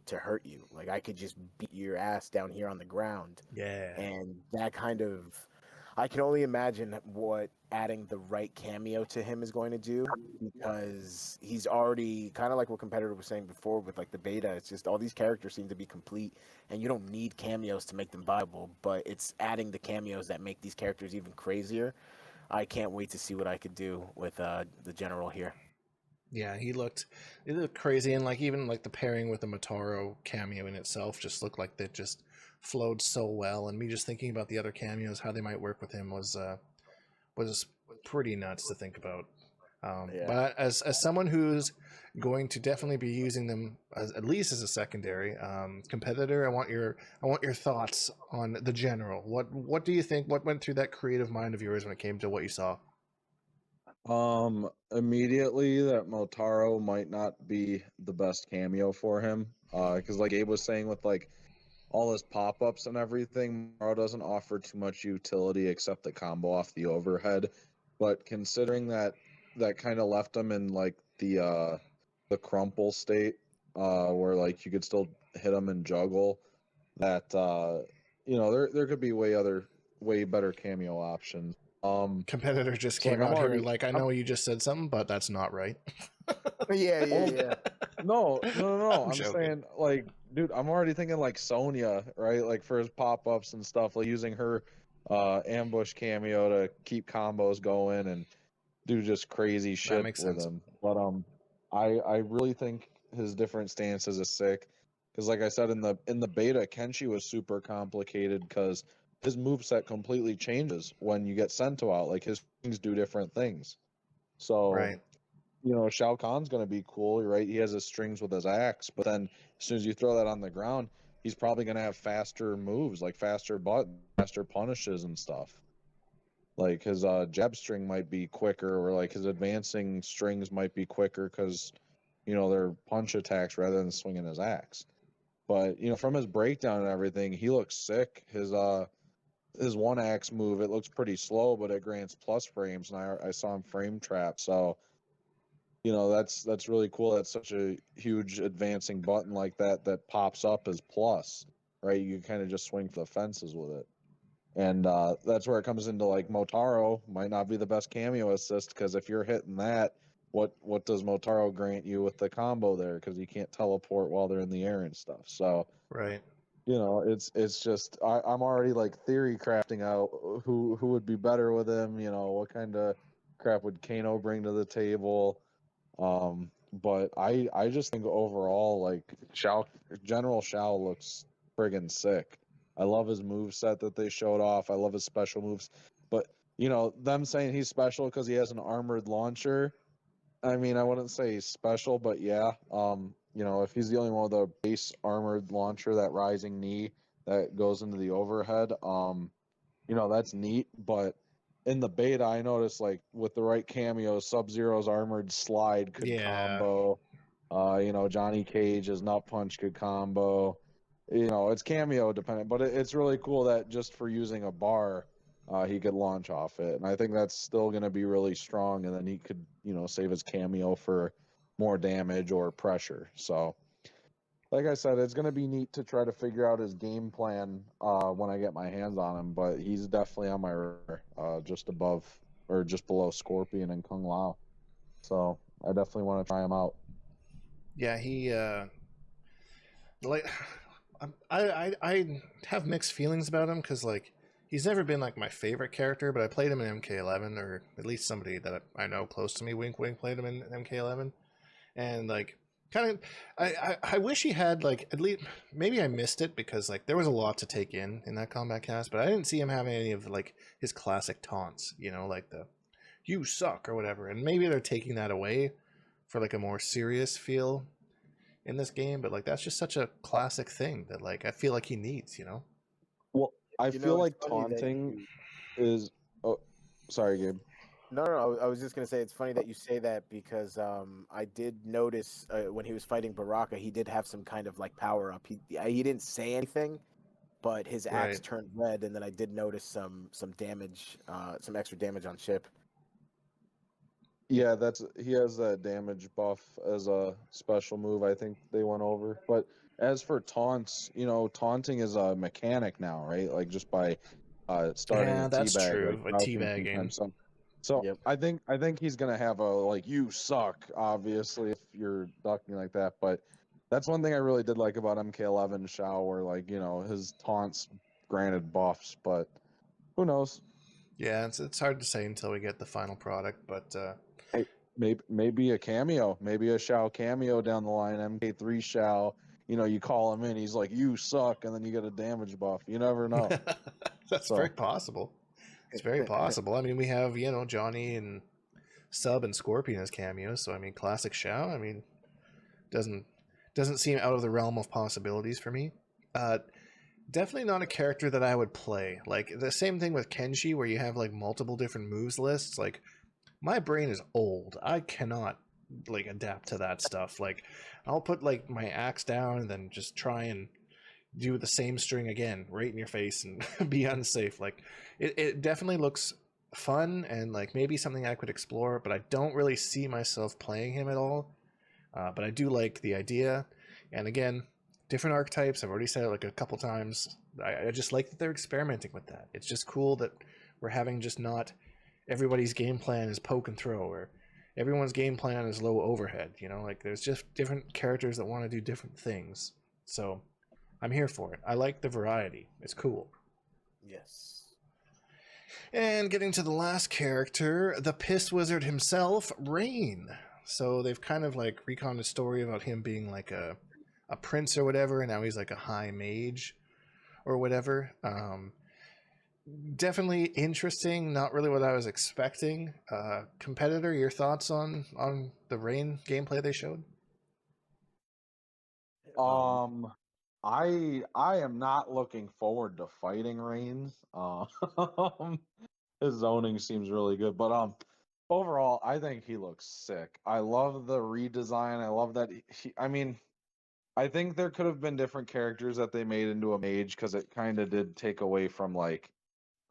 to hurt you. Like I could just beat your ass down here on the ground. Yeah. And that kind of I can only imagine what adding the right cameo to him is going to do because he's already kind of like what Competitor was saying before with like the beta. It's just all these characters seem to be complete and you don't need cameos to make them viable, but it's adding the cameos that make these characters even crazier. I can't wait to see what I could do with the general here. Yeah, it looked crazy, and like even like the pairing with the Motaro cameo in itself just looked like that just flowed so well. And me just thinking about the other cameos, how they might work with him was pretty nuts to think about. Yeah. But as someone who's going to definitely be using them at least as a secondary competitor, I want your thoughts on the general. What do you think? What went through that creative mind of yours when it came to what you saw? Immediately that Motaro might not be the best cameo for him. Because like Abe was saying with like all his pop-ups and everything, Motaro doesn't offer too much utility except the combo off the overhead. But considering that that kind of left him in like the crumple state, where like you could still hit him and juggle, that there could be way better cameo options. Competitor just So like came I'm out here already like, I know you just said something, but that's not right. Yeah, yeah, Oh yeah. no. I'm I'm joking. saying like, dude, I'm already thinking like Sonya, right? Like for his pop-ups and stuff, like using her ambush cameo to keep combos going and do just crazy That shit makes with sense. him. But I really think his different stances is sick. Because like I said in the beta, Kenshi was super complicated because his moveset completely changes when you get Sento out. Like his things do different things. So Right. Shao Kahn's going to be cool, right? He has his strings with his axe, but then as soon as you throw that on the ground, he's probably going to have faster moves, like faster punishes and stuff. Like his jab string might be quicker, or like his advancing strings might be quicker because they're punch attacks rather than swinging his axe. But from his breakdown and everything, he looks sick. His one axe move, it looks pretty slow, but it grants plus frames, and I saw him frame trap, so that's really cool. That's such a huge advancing button like that pops up as plus, right? You kind of just swing for the fences with it. And that's where it comes into like Motaro might not be the best cameo assist because if you're hitting that, what does Motaro grant you with the combo there? Because you can't teleport while they're in the air and stuff. So Right. it's just I'm already like theory crafting out who would be better with him. What kind of crap would Kano bring to the table? But I just think overall like General Shao looks friggin' sick. I love his move set that they showed off. I love his special moves. But them saying he's special because he has an armored launcher. I mean, I wouldn't say he's special, but yeah. If he's the only one with a base armored launcher, that rising knee that goes into the overhead, that's neat. But in the beta, I noticed like with the right cameo, Sub-Zero's armored slide could Yeah. combo. Johnny Cage's nut punch could combo. It's cameo dependent, but it's really cool that just for using a bar, he could launch off it, and I think that's still going to be really strong. And then he could, save his cameo for more damage or pressure. So, like I said, it's going to be neat to try to figure out his game plan when I get my hands on him. But he's definitely on my radar, just above or just below Scorpion and Kung Lao. So I definitely want to try him out. Yeah, he like I have mixed feelings about him because like he's never been like my favorite character, but I played him in MK11, or at least somebody that I know close to me, wink wink, played him in MK11, and like kind of I wish he had like at least, maybe I missed it because like there was a lot to take in that combat cast, but I didn't see him having any of like his classic taunts, like the "you suck" or whatever, and maybe they're taking that away for like a more serious feel in this game, but like that's just such a classic thing that like I feel like he needs. Well, I feel It's like funny that taunting you. is. Oh, sorry, Gabe. No. I was just gonna say it's funny that you say that because I did notice when he was fighting Baraka, he did have some kind of like power up. He didn't say anything, but his axe Right. turned red, and then I did notice some damage, some extra damage on Chip. Yeah, he has that damage buff as a special move. I think they went over. But as for taunts, taunting is a mechanic now, right? Like just by starting Yeah, a that's teabag, like true. A crouching a few teabagging. times. So Yep. I think he's gonna have a like you suck, obviously, if you're ducking like that. But that's one thing I really did like about MK11 Shao, where like his taunts granted buffs, but who knows? Yeah, it's hard to say until we get the final product, but Hey, maybe a cameo, maybe a Shao cameo down the line. MK3 Shao, you call him in, he's like, "You suck," and then you get a damage buff. You never know. that's very So possible. It's very possible. I mean, we have Johnny and Sub and Scorpion as cameos, so I mean, classic Shao. I mean, doesn't doesn't seem out of the realm of possibilities for me. Uh, Definitely not a character that I would play. Like the same thing with Kenshi, where you have like multiple different moves lists. Like my brain is old. I cannot like adapt to that stuff. Like I'll put like my axe down and then just try and do the same string again right in your face and be unsafe. Like it definitely looks fun and like maybe something I could explore, but I don't really see myself playing him at all. But I do like the idea. And again, different archetypes. I've already said it like a couple times. I just like that they're experimenting with that. It's just cool that we're having just not everybody's game plan is poke and throw, or everyone's game plan is low overhead. Like there's just different characters that want to do different things. So I'm here for it. I like the variety. It's cool. Yes. And getting to the last character, the Piss Wizard himself, Rain. So they've kind of like reconned a story about him being like a prince or whatever, and now he's like a high mage or whatever. Definitely interesting. Not really what I was expecting. Kompetitor, your thoughts on the Rain gameplay they showed? Um, um I am not looking forward to fighting Reigns. His zoning seems really good, but overall I think he looks sick. I love the redesign. I love that I mean, I think there could have been different characters that they made into a mage because it kind of did take away from like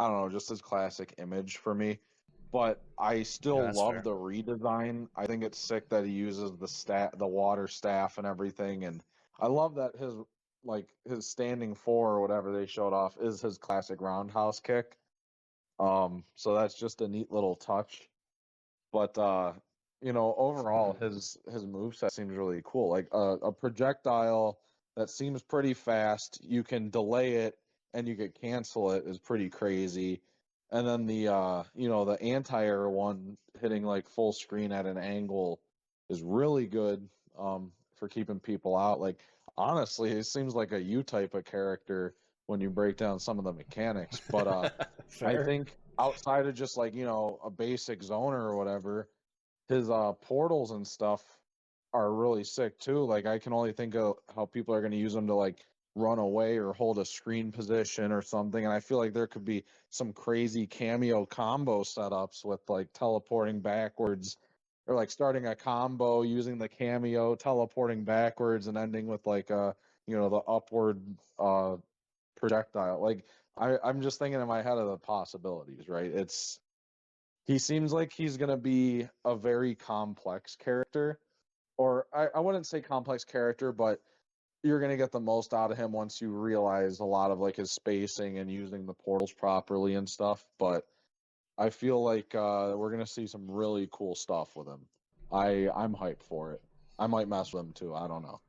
I don't know, just his classic image for me. But I Yeah, still that's love fair. the redesign. I think it's sick that he uses the water staff and everything, and I love that his standing four or whatever they showed off is his classic roundhouse kick. So that's just a neat little touch. But overall his moveset seems really cool. Like a projectile that seems pretty fast, you can delay it and you could cancel it is pretty crazy. And then the anti-air one hitting like full screen at an angle is really good for keeping people out. Like honestly, it seems like a U type of character when you break down some of the mechanics. But I Fair. think outside of just like, a basic zoner or whatever, his portals and stuff are really sick too. Like I can only think of how people are going to use them to like run away or hold a screen position or something. And I feel like there could be some crazy cameo combo setups with like teleporting backwards or like starting a combo using the cameo, teleporting backwards and ending with like the upward projectile. Like I'm just thinking in my head of the possibilities, right? He seems like he's gonna be a very complex character. Or I wouldn't say complex character, but you're gonna get the most out of him once you realize a lot of like his spacing and using the portals properly and stuff. But I feel like we're gonna see some really cool stuff with him. I'm hyped for it. I might mess with him too. I don't know,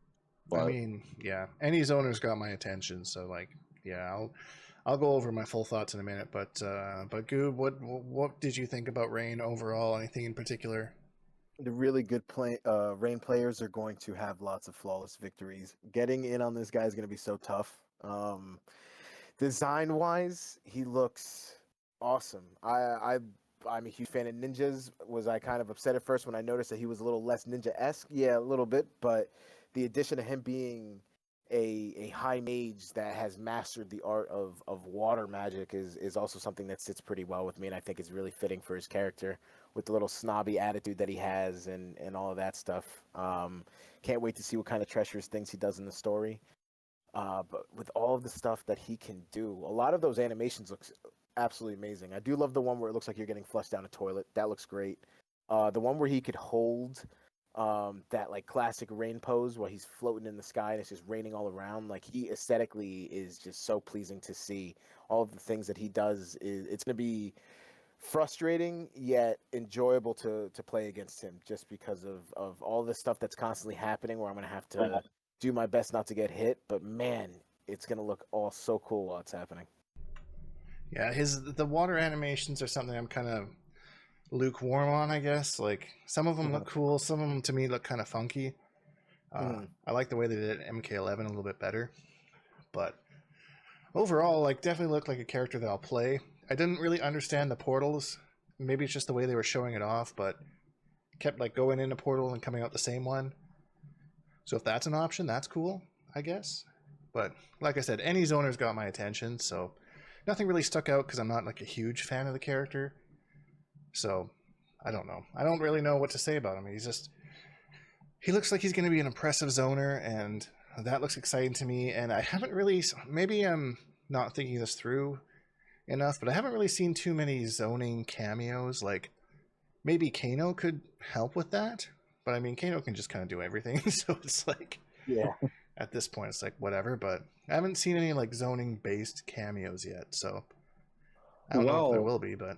I but mean, yeah, any zoner's got my attention, so like, yeah, I'll go over my full thoughts in a minute. But Goob, what did you think about Rain overall? Anything in particular? The really good Rain players are going to have lots of flawless victories. Getting in on this guy is going to be so tough. Design wise, he looks awesome. I'm a huge fan of ninjas. Was I kind of upset at first when I noticed that he was a little less ninja-esque? Yeah, a little bit, but the addition of him being a high mage that has mastered the art of water magic is also something that sits pretty well with me, and I think is really fitting for his character with the little snobby attitude that he has and all of that stuff. Can't wait to see what kind of treacherous things he does in the story. But with all of the stuff that he can do, a lot of those animations looks absolutely amazing. I do love the one where it looks like you're getting flushed down a toilet. That looks great. The one where he could hold that like classic rain pose where he's floating in the sky and it's just raining all around. Like he aesthetically is just so pleasing to see. All of the things that he does it's going to be frustrating yet enjoyable to play against him just because of all this stuff that's constantly happening where I'm going to have to do my best not to get hit, but man, it's going to look all so cool while it's happening. Yeah, the water animations are something I'm kind of lukewarm on, I guess. Like some of them look cool, some of them to me look kind of funky. I like the way they did MK11 a little bit better, but overall, like definitely looked like a character that I'll play. I didn't really understand the portals. Maybe it's just the way they were showing it off, but kept like going in a portal and coming out the same one. So if that's an option, that's cool, I guess. But like I said, any zoner's got my attention, so nothing really stuck out because I'm not like a huge fan of the character. So I don't know. I don't really know what to say about him. He looks like he's going to be an impressive zoner, and that looks exciting to me. And I haven't really, maybe I'm not thinking this through enough, but I haven't really seen too many zoning cameos. Like maybe Kano could help with that, but I mean Kano can just kind of do everything, so it's like, Yeah. at this point it's like whatever. But I haven't seen any like zoning based cameos yet, so I don't know if there will be. But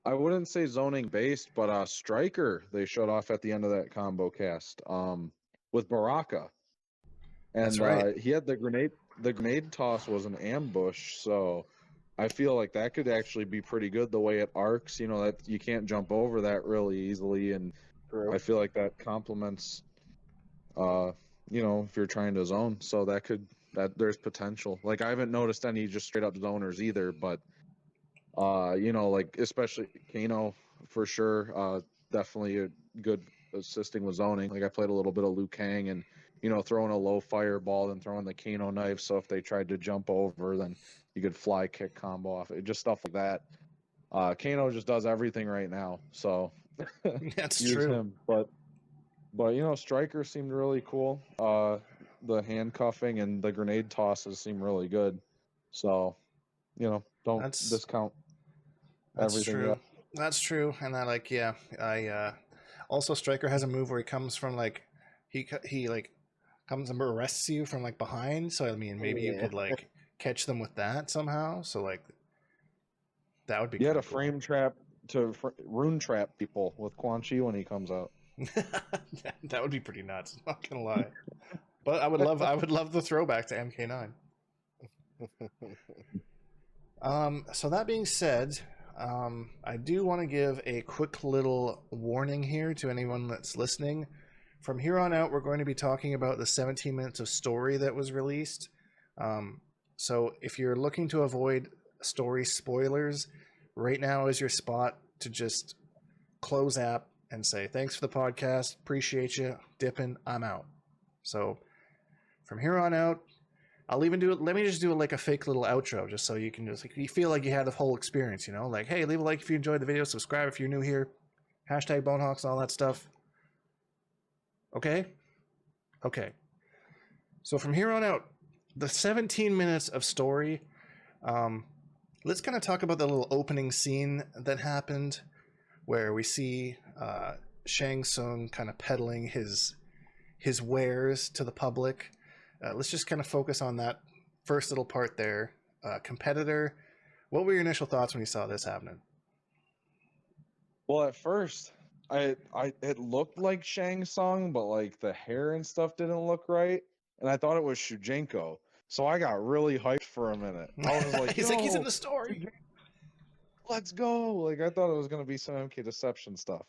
I wouldn't say zoning based, but Striker they showed off at the end of that combo cast with Baraka. And that's right. he had the grenade toss was an ambush, so I feel like that could actually be pretty good the way it arcs, that you can't jump over that really easily, and True. I feel like that complements if you're trying to zone, so that there's potential. Like I haven't noticed any just straight up zoners either, but like especially Kano for sure, definitely a good assisting with zoning. Like I played a little bit of Liu Kang and throwing a low fireball and throwing the Kano knife, so if they tried to jump over, then you could fly kick combo off it. Just stuff like that. Kano just does everything right now, so That's use true. him. But Striker seemed really cool. The handcuffing and the grenade tosses seem really good. So, don't That's discount That's everything true. yet. That's true. And I like, yeah, also Striker has a move where he comes from like he like comes and arrests you from like behind. So I mean, maybe you Yeah. could like catch them with that somehow. So like that would be You had kind a of cool. frame trap to rune trap people with Quan Chi when he comes out. That would be pretty nuts. Not gonna lie. But I would love the throwback to MK9. So that being said, I do want to give a quick little warning here to anyone that's listening. From here on out, we're going to be talking about the 17 minutes of story that was released. So if you're looking to avoid story spoilers, right now is your spot to just close app and say thanks for the podcast, appreciate you, dipping, I'm out. So from here on out, I'll even do it. Let me just do it like a fake little outro, just so you can just like you feel like you had the whole experience. You know, like hey, leave a like if you enjoyed the video, subscribe if you're new here, hashtag Bonehawks and all that stuff. Okay, okay. So from here on out, the 17 minutes of story. Let's kind of talk about the little opening scene that happened, where we see Shang Tsung kind of peddling his wares to the public. Let's just kind of focus on that first little part there. Kompetitor, what were your initial thoughts when you saw this happening? Well, at first, it looked like Shang Tsung, but like the hair and stuff didn't look right, and I thought it was Shujinko. So I got really hyped for a minute. I was like, he's like, he's in the story. Let's go. Like, I thought it was going to be some MK Deception stuff.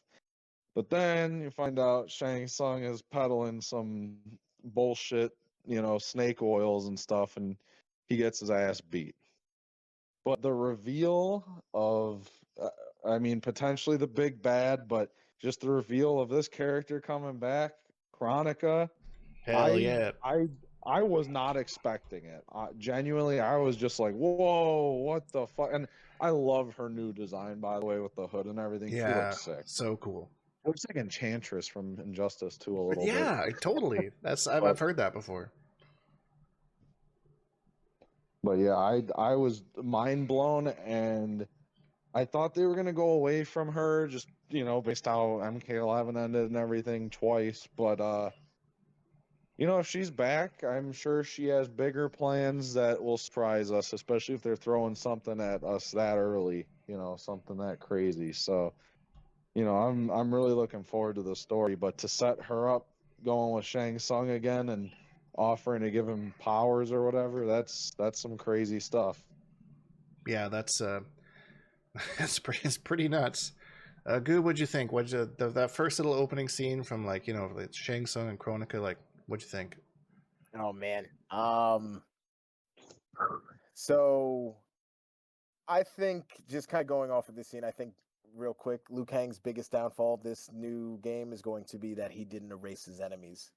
But then you find out Shang Tsung is peddling some bullshit, snake oils and stuff, and he gets his ass beat. But the reveal of, potentially the big bad, but just the reveal of this character coming back, Chronica. Hell yeah. I was not expecting it. Genuinely, I was just like, whoa, what the fuck? And I love her new design, by the way, with the hood and everything. Yeah, she looks sick. So cool. It looks like Enchantress from Injustice too, a little bit. Yeah, totally. I've heard that before. But yeah, I was mind blown, and I thought they were gonna go away from her, just based how MK11 ended and everything twice. But if she's back, I'm sure she has bigger plans that will surprise us, especially if they're throwing something at us that early, something that crazy. So, I'm really looking forward to the story, but to set her up going with Shang Tsung again and offering to give him powers or whatever, that's some crazy stuff. Yeah, that's it's pretty nuts. Goo, what'd you think? That first little opening scene from like Shang Tsung and Chronica, like what'd you think? Oh man. So I think just kind of going off of this scene, I think real quick, Liu Kang's biggest downfall this new game is going to be that he didn't erase his enemies.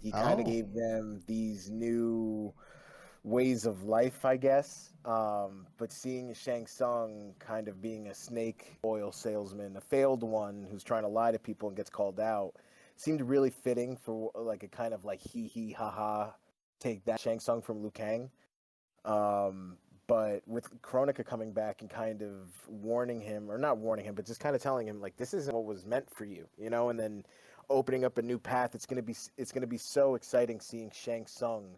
He kind of gave them these new ways of life, I guess. But seeing Shang Tsung kind of being a snake oil salesman, a failed one who's trying to lie to people and gets called out, seemed really fitting for like a kind of like hee hee ha ha take that Shang Tsung from Liu Kang. But with Chronica coming back and kind of warning him, or not warning him, but just kind of telling him like this isn't what was meant for you, and then opening up a new path. It's gonna be so exciting seeing Shang Tsung,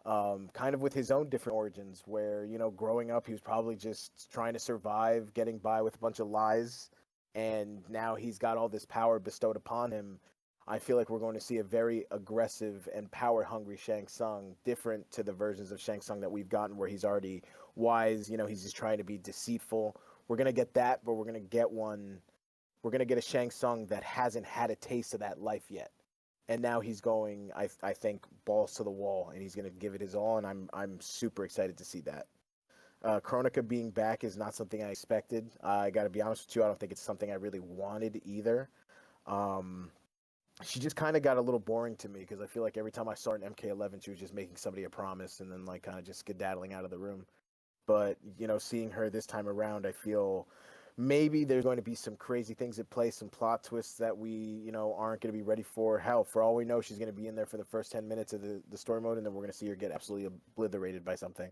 kind of with his own different origins. Where growing up he was probably just trying to survive, getting by with a bunch of lies, and now he's got all this power bestowed upon him. I feel like we're going to see a very aggressive and power-hungry Shang Tsung, different to the versions of Shang Tsung that we've gotten where he's already wise, he's just trying to be deceitful. We're going to get that, but we're going to get a Shang Tsung that hasn't had a taste of that life yet. And now he's going, I think, balls to the wall, and he's going to give it his all, and I'm super excited to see that. Chronica being back is not something I expected. I got to be honest with you, I don't think it's something I really wanted either. She just kind of got a little boring to me because I feel like every time I saw her in MK11, she was just making somebody a promise and then like kind of just skedaddling out of the room. But, seeing her this time around, I feel maybe there's going to be some crazy things at play, some plot twists that we, aren't going to be ready for. Hell, for all we know, she's going to be in there for the first 10 minutes of the story mode, and then we're going to see her get absolutely obliterated by something.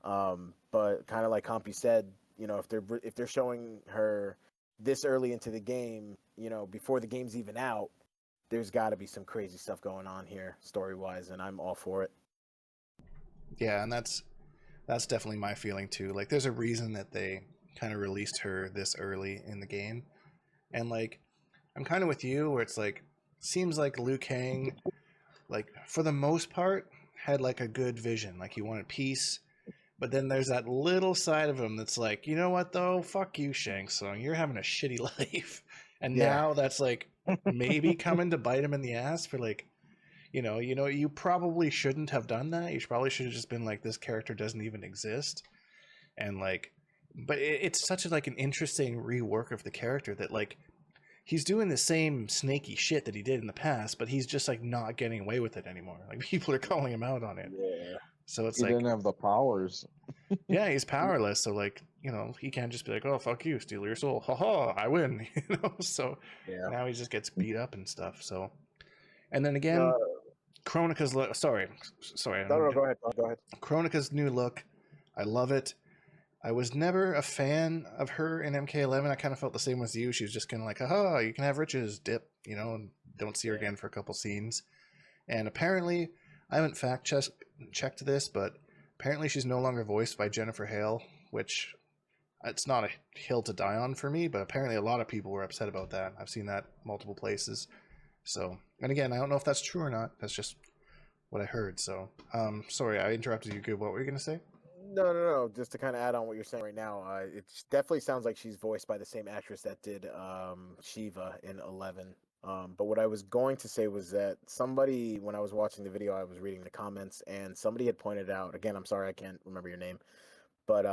But kind of like Compy said, if they're showing her this early into the game, before the game's even out, there's got to be some crazy stuff going on here story-wise, and I'm all for it. Yeah, and that's definitely my feeling too. Like, there's a reason that they kind of released her this early in the game, and like, I'm kind of with you where it's like, seems like Liu Kang, like for the most part, had like a good vision. Like he wanted peace, but then there's that little side of him that's like, you know what though? Fuck you, Shang Tsung. You're having a shitty life, and now that's like maybe coming to bite him in the ass for like, you probably shouldn't have done that. You probably should have just been like, this character doesn't even exist. and like, but it's such a, like an interesting rework of the character that like he's doing the same snaky shit that he did in the past, but he's just like not getting away with it anymore. Like people are calling him out on it. Yeah. So it's He like, didn't have the powers. yeah, he's powerless. So like, he can't just be like, oh fuck you, steal your soul, haha, I win. So Yeah. now he just gets beat up and stuff. So, and then again, Kronika's sorry. No, go ahead. Go ahead. Kronika's new look, I love it. I was never a fan of her in MK11. I kind of felt the same as you. She was just kind of like, haha, you can have riches, dip, and don't see her again for a couple scenes. And apparently, I haven't checked this, but apparently she's no longer voiced by Jennifer Hale, which it's not a hill to die on for me, but apparently a lot of people were upset about that. I've seen that multiple places. So, and again, I don't know if that's true or not. That's just what I heard. So, sorry, I interrupted you. Good. What were you going to say? No. Just to kind of add on what you're saying right now, it definitely sounds like she's voiced by the same actress that did Shiva in 11. But what I was going to say was that somebody, when I was watching the video, I was reading the comments, and somebody had pointed out. Again, I'm sorry, I can't remember your name, but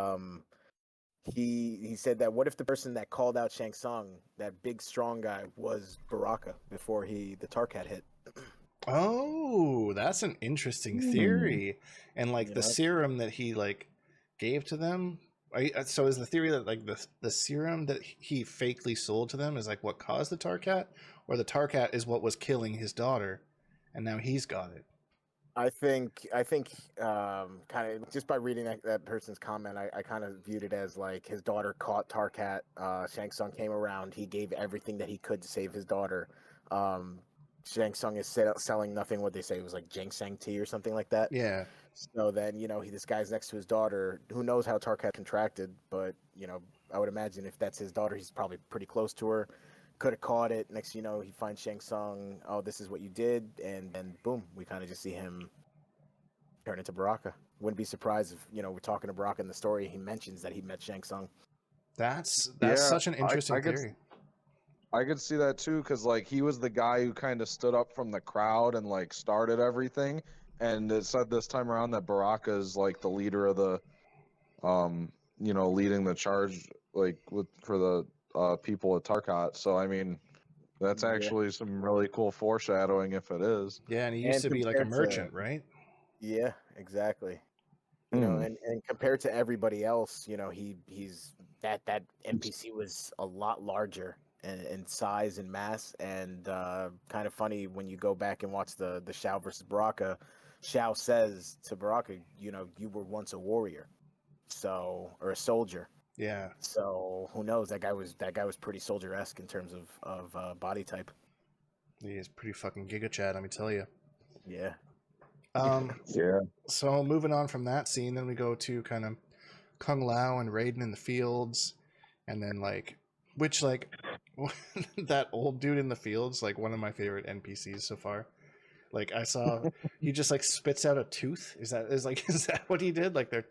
he said that what if the person that called out Shang Tsung, that big strong guy, was Baraka before the Tarkat hit. Oh, that's an interesting theory. And like the serum that he like gave to them. So is the theory that like the serum that he fakely sold to them is like what caused the Tarkat, or the Tarkat is what was killing his daughter, and now he's got it? I think kind of just by reading that person's comment, I kind of viewed it as like his daughter caught Tarkat. Shang Tsung came around. He gave everything that he could to save his daughter. Shang Tsung is selling nothing. What they say, it was like ginseng tea or something like that. Yeah. So then, this guy's next to his daughter. Who knows how Tarkat contracted, but, I would imagine if that's his daughter, he's probably pretty close to her. Could have caught it. Next, he finds Shang Tsung. Oh, this is what you did. And then, boom, we kind of just see him turn into Baraka. Wouldn't be surprised if, we're talking to Baraka in the story. He mentions that he met Shang Tsung. That's Yeah, such an interesting I theory. I could see that too, because like he was the guy who kind of stood up from the crowd and like started everything. And it said this time around that Baraka is like the leader of the, leading the charge like for the people at Tarkat. So I mean, that's actually some really cool foreshadowing if it is. Yeah, and he used to be like a merchant, right? Yeah, exactly. And compared to everybody else, he's that NPC was a lot larger in size and mass, and kind of funny when you go back and watch the Shao versus Baraka. Shao says to Baraka, you were once a warrior, or a soldier. Yeah. So who knows? That guy was pretty soldier-esque in terms of body type. He is pretty fucking Giga Chad, let me tell you. Yeah. Yeah. So moving on from that scene, then we go to kind of Kung Lao and Raiden in the fields, and then that old dude in the fields, like one of my favorite NPCs so far. Like I saw, he just like spits out a tooth. Is that what he did? Like they're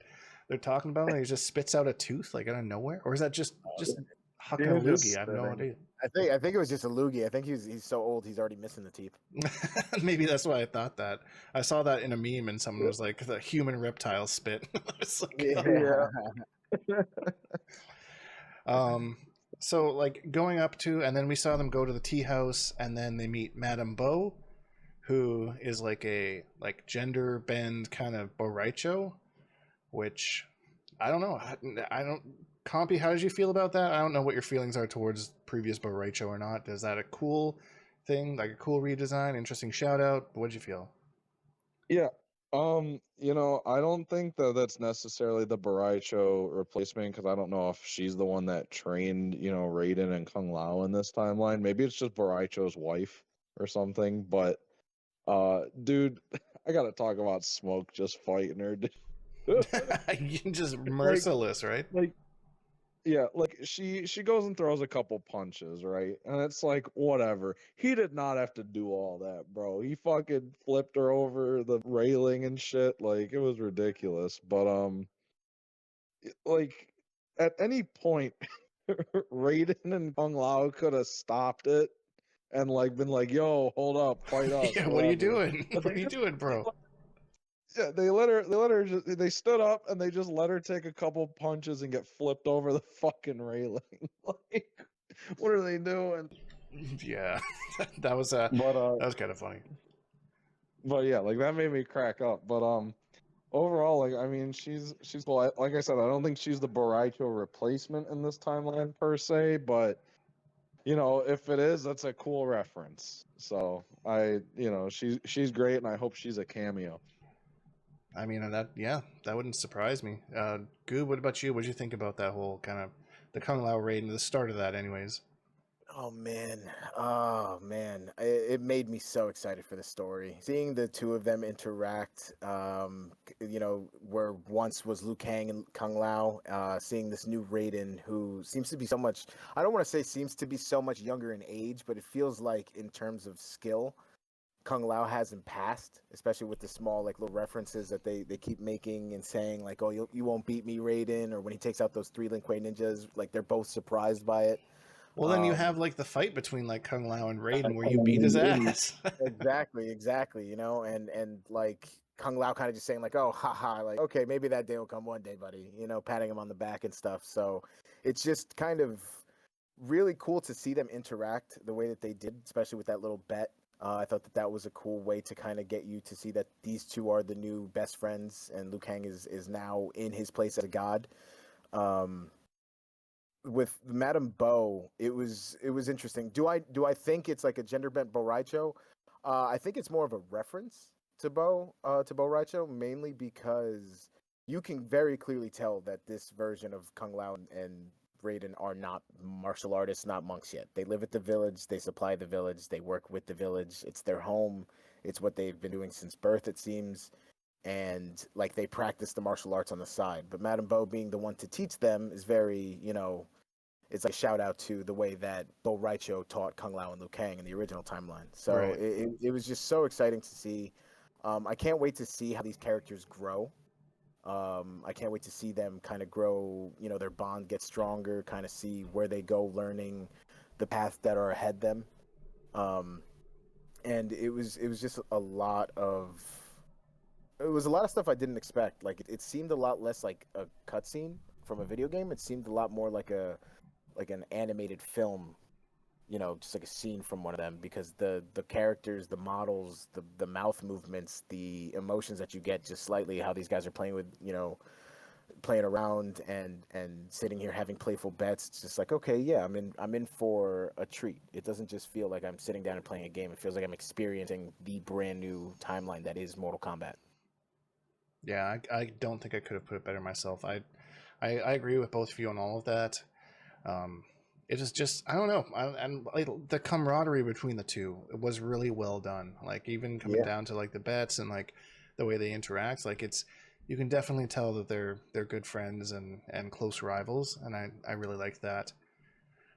talking about it, and he just spits out a tooth like out of nowhere, or is that just hucking a loogie? I have no idea. I think it was just a loogie. I think he's so old he's already missing the teeth. Maybe that's why I thought that. I saw that in a meme and someone was like the human reptile spit. So like going up to, and then we saw them go to the tea house, and then they meet Madame Bo, who is like a gender bend kind of Boraicho, which I don't know. Compy, how did you feel about that? I don't know what your feelings are towards previous Boraicho or not. Is that a cool thing, like a cool redesign, interesting shout out? What did you feel? Yeah. I don't think that that's necessarily the Boraicho replacement, because I don't know if she's the one that trained, Raiden and Kung Lao in this timeline. Maybe it's just Boraicho's wife or something. But, dude, I gotta talk about Smoke just fighting her. Just merciless, right? Yeah, like she goes and throws a couple punches, right? And it's like, whatever. He did not have to do all that, bro. He fucking flipped her over the railing and shit. Like, it was ridiculous. But like at any point Raiden and Kung Lao could have stopped it and like been like, yo, hold up, fight us. Yeah, what are you doing? What are you doing, bro? Yeah, they stood up and they just let her take a couple punches and get flipped over the fucking railing. Like, what are they doing? Yeah, that was But kind of funny. but yeah, like that made me crack up. But overall, like I mean, she's well, like I said, I don't think she's the Boraicho replacement in this timeline per se, but you know, if it is, that's a cool reference. So she's great, and I hope she's a cameo. I mean, that wouldn't surprise me. Goob, what about you? What did you think about that whole kind of the Kung Lao raid and the start of that, anyways? Oh man, oh man, it made me so excited for the story. Seeing the two of them interact, where once was Liu Kang and Kung Lao, seeing this new Raiden who seems to be so much, I don't want to say seems to be so much younger in age, but it feels like in terms of skill, Kung Lao hasn't passed, especially with the small like little references that they keep making and saying like, oh, you won't beat me, Raiden, or when he takes out those three Lin Kuei ninjas, like they're both surprised by it. Well, then you have Um, like the fight between like Kung Lao and Raiden where you beat his ass. exactly, and like Kung Lao kind of just saying like, oh, haha, like okay, maybe that day will come one day, buddy, patting him on the back and stuff. So it's just kind of really cool to see them interact the way that they did, especially with that little bet. I thought that was a cool way to kind of get you to see that these two are the new best friends, and Liu Kang is now in his place as a god. Um, with Madame Bo, it was interesting. Do I think it's like a gender bent Bo Raicho? I think it's more of a reference to Bo Raicho, mainly because you can very clearly tell that this version of Kung Lao and Raiden are not martial artists, not monks yet. They live at the village, they supply the village, they work with the village. It's their home. It's what they've been doing since birth, it seems. And like they practice the martial arts on the side. But Madame Bo being the one to teach them is very, it's like a shout out to the way that Bo Raicho taught Kung Lao and Liu Kang in the original timeline. So Right. it was just so exciting to see. I can't wait to see how these characters grow. I can't wait to see them kind of grow, their bond get stronger, kind of see where they go learning the path that are ahead them. Um, and it was just it was a lot of stuff I didn't expect. Like it seemed a lot less like a cutscene from a video game. It seemed a lot more like an animated film, just like a scene from one of them, because the characters, the models, the mouth movements, the emotions that you get, just slightly how these guys are playing with, playing around and sitting here having playful bets. It's just like, okay, yeah, I'm in for a treat. It doesn't just feel like I'm sitting down and playing a game. It feels like I'm experiencing the brand new timeline that is Mortal Kombat. Yeah, I don't think I could have put it better myself. I agree with both of you on all of that. Um, it is just I don't know, and like, the camaraderie between the two was really well done. Like even coming Yeah. down to like the bets and like the way they interact, like it's you can definitely tell that they're good friends and close rivals, and I really like that.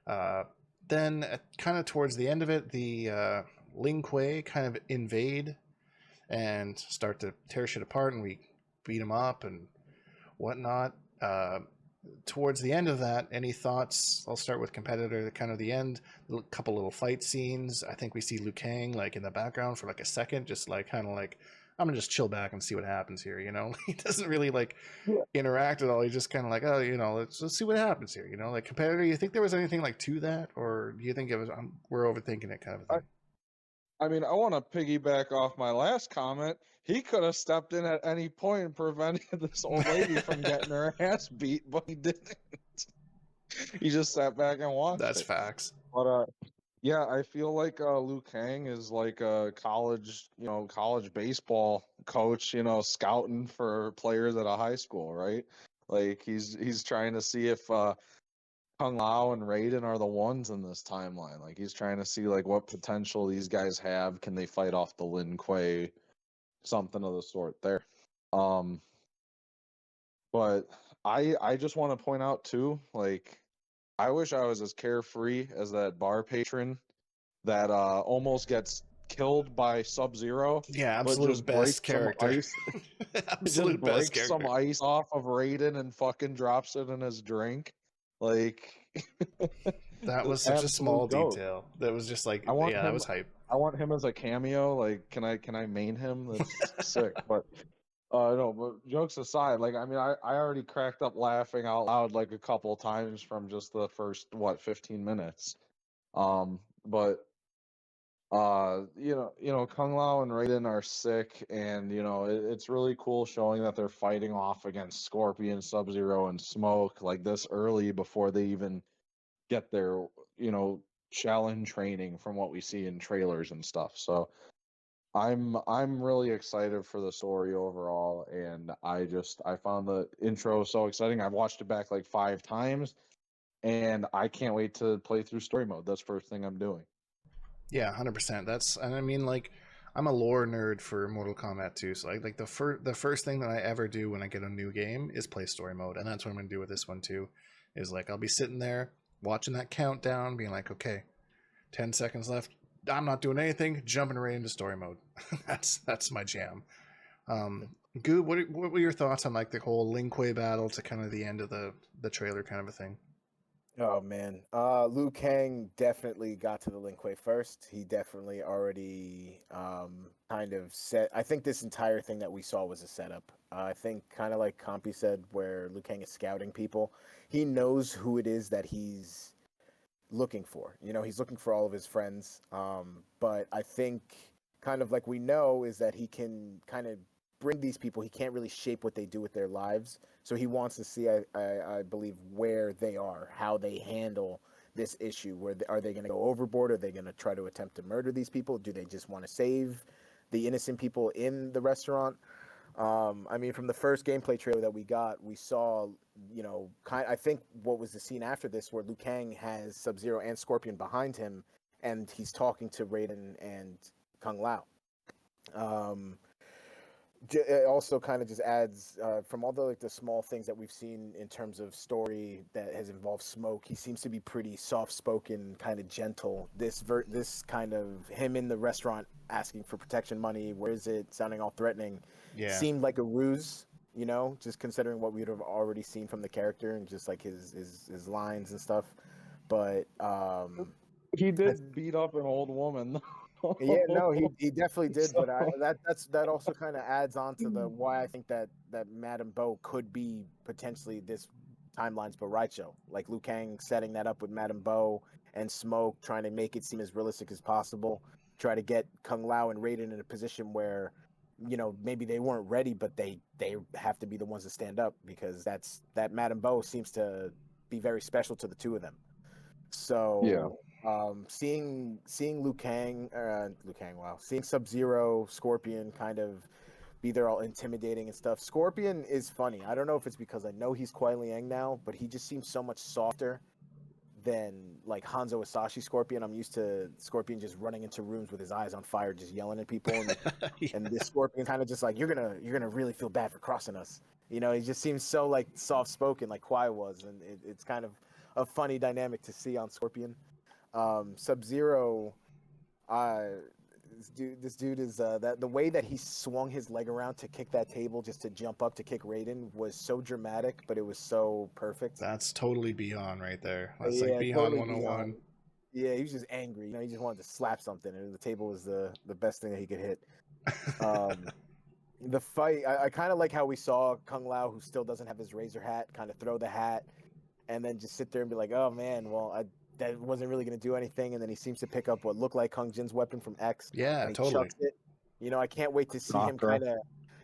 Uh, then kind of towards the end of it, the Ling Kuei kind of invade and start to tear shit apart, and we beat them up and whatnot. Towards the end of that, any thoughts? I'll start with Kompetitor. Kind of the end, a couple little fight scenes. I think we see Liu Kang like in the background for like a second, just like kind of like I'm gonna just chill back and see what happens here. He doesn't really like interact at all. He's just kind of like, oh, let's see what happens here. Like Kompetitor. You think there was anything like to that, or do you think it was we're overthinking it kind of a thing? I mean, I want to piggyback off my last comment. He could have stepped in at any point and prevented this old lady from getting her ass beat, but he didn't. He just sat back and watched That's it. facts. But yeah, I feel like Liu Kang is like a college baseball coach, scouting for players at a high school, right? Like he's trying to see if Kung Lao and Raiden are the ones in this timeline. Like he's trying to see like what potential these guys have. Can they fight off the Lin Kuei? Something of the sort there. Um, but I just want to point out too, like I wish I was as carefree as that bar patron that almost gets killed by Sub-Zero, Yeah, but absolute just breaks best some character. ice. Just Absolute best breaks some character. ice off of Raiden and fucking drops it in his drink. Like That was such a small absolute goat. detail. That was just like, I want yeah, that him. was hype. I want him as a cameo. Like, can I main him? That's sick. But No, but jokes aside, like I mean, I already cracked up laughing out loud like a couple of times from just the first 15 minutes. But Kung Lao and Raiden are sick, and it's really cool showing that they're fighting off against Scorpion, Sub-Zero, and Smoke like this early before they even get their challenge training from what we see in trailers and stuff. So I'm really excited for the story overall, and I found the intro so exciting. I've watched it back like 5 times, and I can't wait to play through story mode. That's the first thing I'm doing. Yeah, 100%. And I mean, like, I'm a lore nerd for Mortal Kombat 2, so like the first thing that I ever do when I get a new game is play story mode, and that's what I'm gonna do with this one too. Is like I'll be sitting there watching that countdown, being like, okay, 10 seconds left. I'm not doing anything, jumping right into story mode. That's my jam. Goob, what were your thoughts on like the whole Lin Kuei battle to kind of the end of the trailer kind of a thing? Oh man, Liu Kang definitely got to the Lin Kuei first. He definitely already kind of set. I think this entire thing that we saw was a setup. I think kind of like Compy said, where Liu Kang is scouting people. He knows who it is that he's looking for. He's looking for all of his friends. But I think kind of like we know is that he can kind of bring these people. He can't really shape what they do with their lives. So he wants to see, I believe, where they are, how they handle this issue. Are they going to go overboard? Are they going to try to attempt to murder these people? Do they just want to save the innocent people in the restaurant? I mean, from the first gameplay trailer that we got, we saw, I think what was the scene after this where Liu Kang has Sub-Zero and Scorpion behind him, and he's talking to Raiden and Kung Lao. It also kind of just adds from all the small things that we've seen in terms of story that has involved Smoke. He seems to be pretty soft-spoken, kind of gentle. This kind of him in the restaurant asking for protection money, where is it, sounding all threatening, Yeah. seemed like a ruse. Just considering what we'd have already seen from the character and just like his lines and stuff. But He did beat up an old woman. yeah, no, he definitely did, but that also kind of adds on to the why I think that Madame Bo could be potentially this timeline's Boraicho, like Liu Kang setting that up with Madame Bo and Smoke, trying to make it seem as realistic as possible, try to get Kung Lao and Raiden in a position where maybe they weren't ready, but they have to be the ones to stand up because that Madame Bo seems to be very special to the two of them. So seeing Liu Kang, wow, seeing Sub-Zero, Scorpion kind of be there all intimidating and stuff. Scorpion is funny. I don't know if it's because I know he's Kuai Liang now, but he just seems so much softer than like Hanzo Asashi Scorpion. I'm used to Scorpion just running into rooms with his eyes on fire, just yelling at people, and Yeah. and this Scorpion kind of just like you're gonna really feel bad for crossing us. He just seems so like soft spoken, like Kuai was, and it's kind of a funny dynamic to see on Scorpion. Sub-Zero, this dude is that the way that he swung his leg around to kick that table just to jump up to kick Raiden was so dramatic, but it was so perfect. That's totally Beyond right there. That's like Yeah, Beyond totally 101. beyond. Yeah, he was just angry. He just wanted to slap something, and the table was the best thing that he could hit. The fight, I kind of like how we saw Kung Lao, who still doesn't have his razor hat, kind of throw the hat, and then just sit there and be like, "Oh man, well, that wasn't really going to do anything." And then he seems to pick up what looked like Kung Jin's weapon from X, Yeah, and he totally. chucks it. I can't wait to see him Chakra. kind of,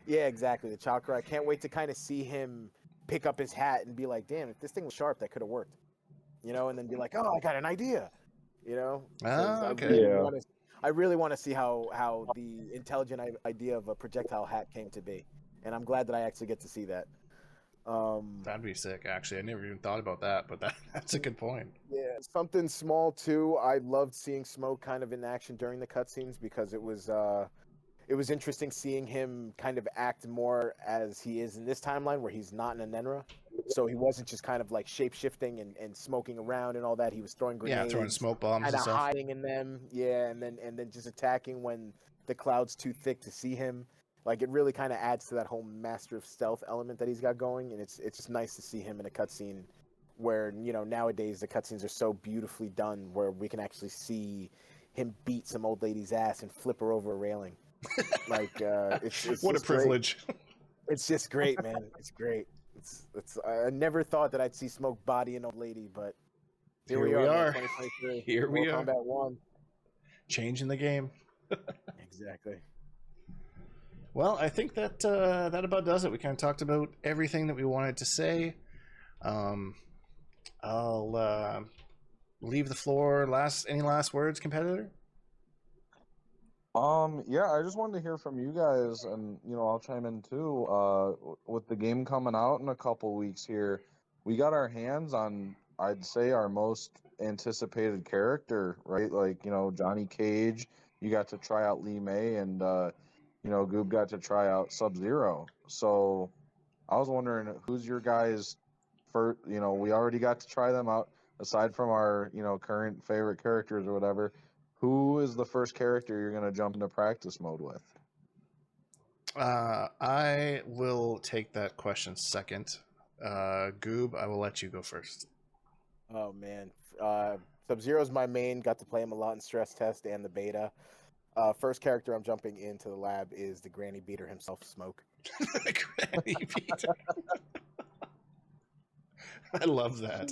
yeah, exactly, the chakra. I can't wait to kind of see him pick up his hat and be like, "Damn, if this thing was sharp, that could have worked." And then be like, "Oh, I got an idea," because Ah, I okay. really Yeah. want to. I really want to see how the intelligent idea of a projectile hat came to be, and I'm glad that I actually get to see that. That'd be sick, actually. I never even thought about that, but that's a good point. Yeah, something small too. I loved seeing Smoke kind of in action during the cutscenes because it was interesting seeing him kind of act more as he is in this timeline where he's not in a Nenra. So he wasn't just kind of like shape shifting and smoking around and all that. He was throwing Yeah, throwing grenades, smoke bombs kind and of stuff. hiding in them. Yeah, and then just attacking when the cloud's too thick to see him. Like it really kind of adds to that whole master of stealth element that he's got going, and it's just nice to see him in a cutscene where nowadays the cutscenes are so beautifully done where we can actually see him beat some old lady's ass and flip her over a railing. Like it's What a just great. privilege. It's just great, man. It's great. It's. I never thought that I'd see Smoke body an old lady, but here we are, man. 2023. Here we Mortal are. Kombat 1. Changing the game. Exactly. Well, I think that that about does it. We kind of talked about everything that we wanted to say. I'll leave the floor. Any last words, competitor? Yeah, I just wanted to hear from you guys, and I'll chime in too. With the game coming out in a couple weeks here, we got our hands on, I'd say, our most anticipated character, right? Like, Johnny Cage, you got to try out Lee May, and Goob got to try out Sub-Zero. So I was wondering, who's your guys' first? We already got to try them out. Aside from our, current favorite characters or whatever, who is the first character you're going to jump into practice mode with? I will take that question second. Goob, I will let you go first. Oh man, Sub-Zero's my main. Got to play him a lot in stress test and the beta. First character I'm jumping into the lab is the granny beater himself, Smoke. Granny Peter. I love that.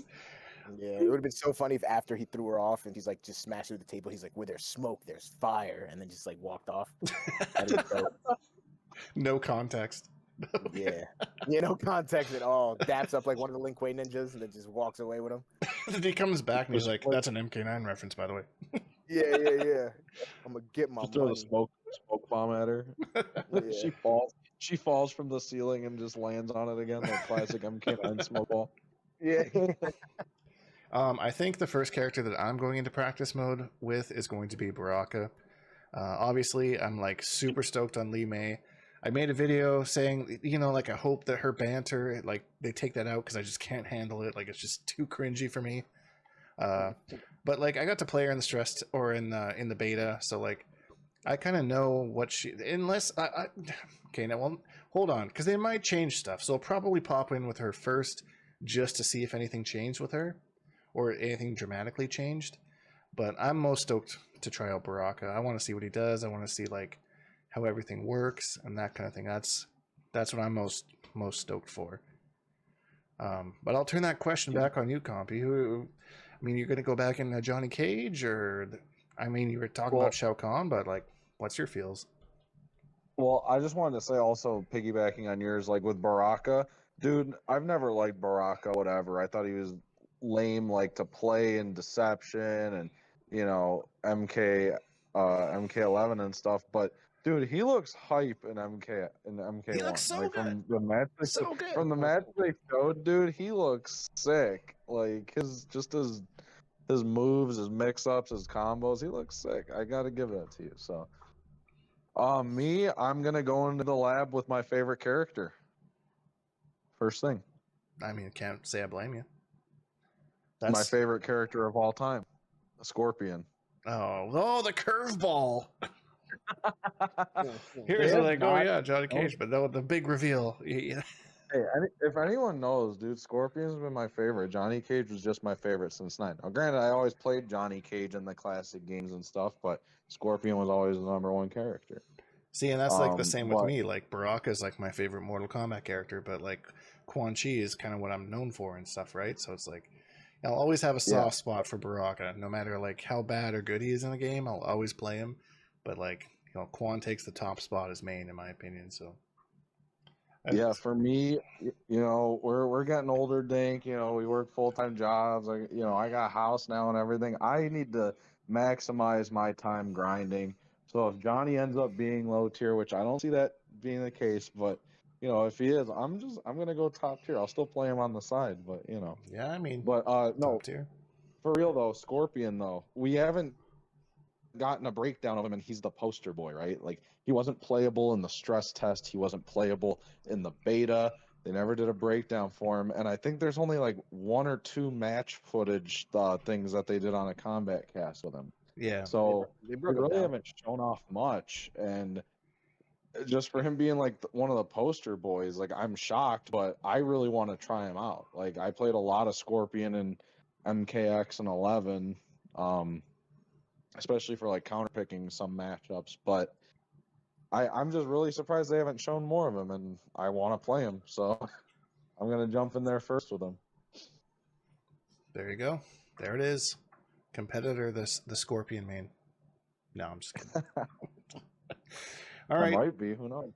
Yeah, it would have been so funny if after he threw her off and he's like just smashed through the table, he's like, "Where there's smoke, there's fire," and then just like walked off. No context. Yeah, no context at all. Daps up like one of the Lin Kuei ninjas and then just walks away with him. He comes back and he's like, "That's an MK9 reference, by the way." Yeah. I'm gonna get my Just throw money. the smoke bomb at her. Yeah. She falls from the ceiling and just lands on it again, like classic MK9 smoke ball. Yeah. I think the first character that I'm going into practice mode with is going to be Baraka. Obviously, I'm like super stoked on Lee May. I made a video saying, like I hope that her banter, like they take that out because I just can't handle it. Like it's just too cringy for me. But like I got to play her in the stress or in the beta, so like I kind of know what she. Unless okay, now well, hold on, because they might change stuff. So I'll probably pop in with her first just to see if anything changed with her or anything dramatically changed. But I'm most stoked to try out Baraka. I want to see what he does. I want to see like how everything works and that kind of thing. That's what I'm most stoked for. But I'll turn that question back on you, Compy. You're going to go back in Johnny Cage, or you were talking about Shao Kahn, but like, what's your feels? Well, I just wanted to say also, piggybacking on yours, like with Baraka, dude, I've never liked Baraka, whatever. I thought he was lame, like to play in Deception and MK11 and stuff. But dude, he looks hype in MK1. He looks so like good. From the match they showed, dude, he looks sick. Like his moves, his mix-ups, his combos, he looks sick. I gotta give that to you. So. I'm gonna go into the lab with my favorite character. First thing. Can't say I blame you. That's my favorite character of all time, a Scorpion. Oh, the curveball. Here's like, Johnny Cage, but no, the big reveal. Yeah. Hey, if anyone knows, dude, Scorpion's been my favorite. Johnny Cage was just my favorite since 9. Now, granted, I always played Johnny Cage in the classic games and stuff, but Scorpion was always the number one character. See, and that's like the same with me. Like Baraka is like my favorite Mortal Kombat character, but like Quan Chi is kind of what I'm known for and stuff, right? So it's like I'll always have a soft spot for Baraka, no matter like how bad or good he is in a game. I'll always play him, but like Quan takes the top spot as main in my opinion. So yeah, for me, we're getting older, Dink. We work full-time jobs. I got a house now and everything. I need to maximize my time grinding. So if Johnny ends up being low tier, which I don't see that being the case, but if he is, I'm gonna go top tier. I'll still play him on the side, but yeah, but no, top tier. For real though, Scorpion though, we haven't gotten a breakdown of him, and he's the poster boy, right? Like he wasn't playable in the stress test, he wasn't playable in the beta. They never did a breakdown for him, and I think there's only like 1 or 2 match footage things that they did on a combat cast with him. Yeah. So they really haven't shown off much, and just for him being like one of the poster boys, like I'm shocked, but I really want to try him out. Like I played a lot of Scorpion and MKX and 11. Especially for like counterpicking some matchups, but I'm just really surprised they haven't shown more of him, and I want to play him, so I'm gonna jump in there first with him. There you go. There it is. Kompetitor, the Scorpion main. No, I'm just kidding. All right, Might be. Who knows?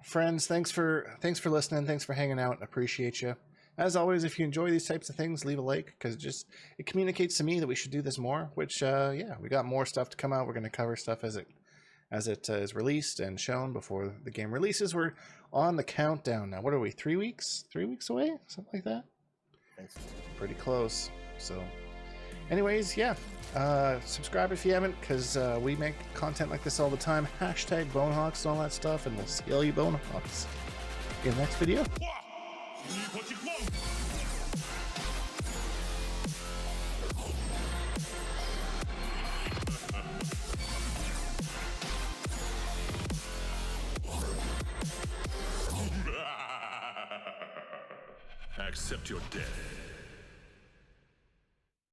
friends. Thanks for listening. Thanks for hanging out. Appreciate you. As always, if you enjoy these types of things, leave a like because it communicates to me that we should do this more. Which yeah, we got more stuff to come out. We're going to cover stuff as it is released and shown before the game releases. We're on the countdown now. What are we? 3 weeks? 3 weeks away? Something like that. Thanks. Pretty close. So, anyways, yeah. Subscribe if you haven't, because we make content like this all the time. Hashtag Bonehawks and all that stuff, and we'll see all you Bonehawks in the next video. Accept your death.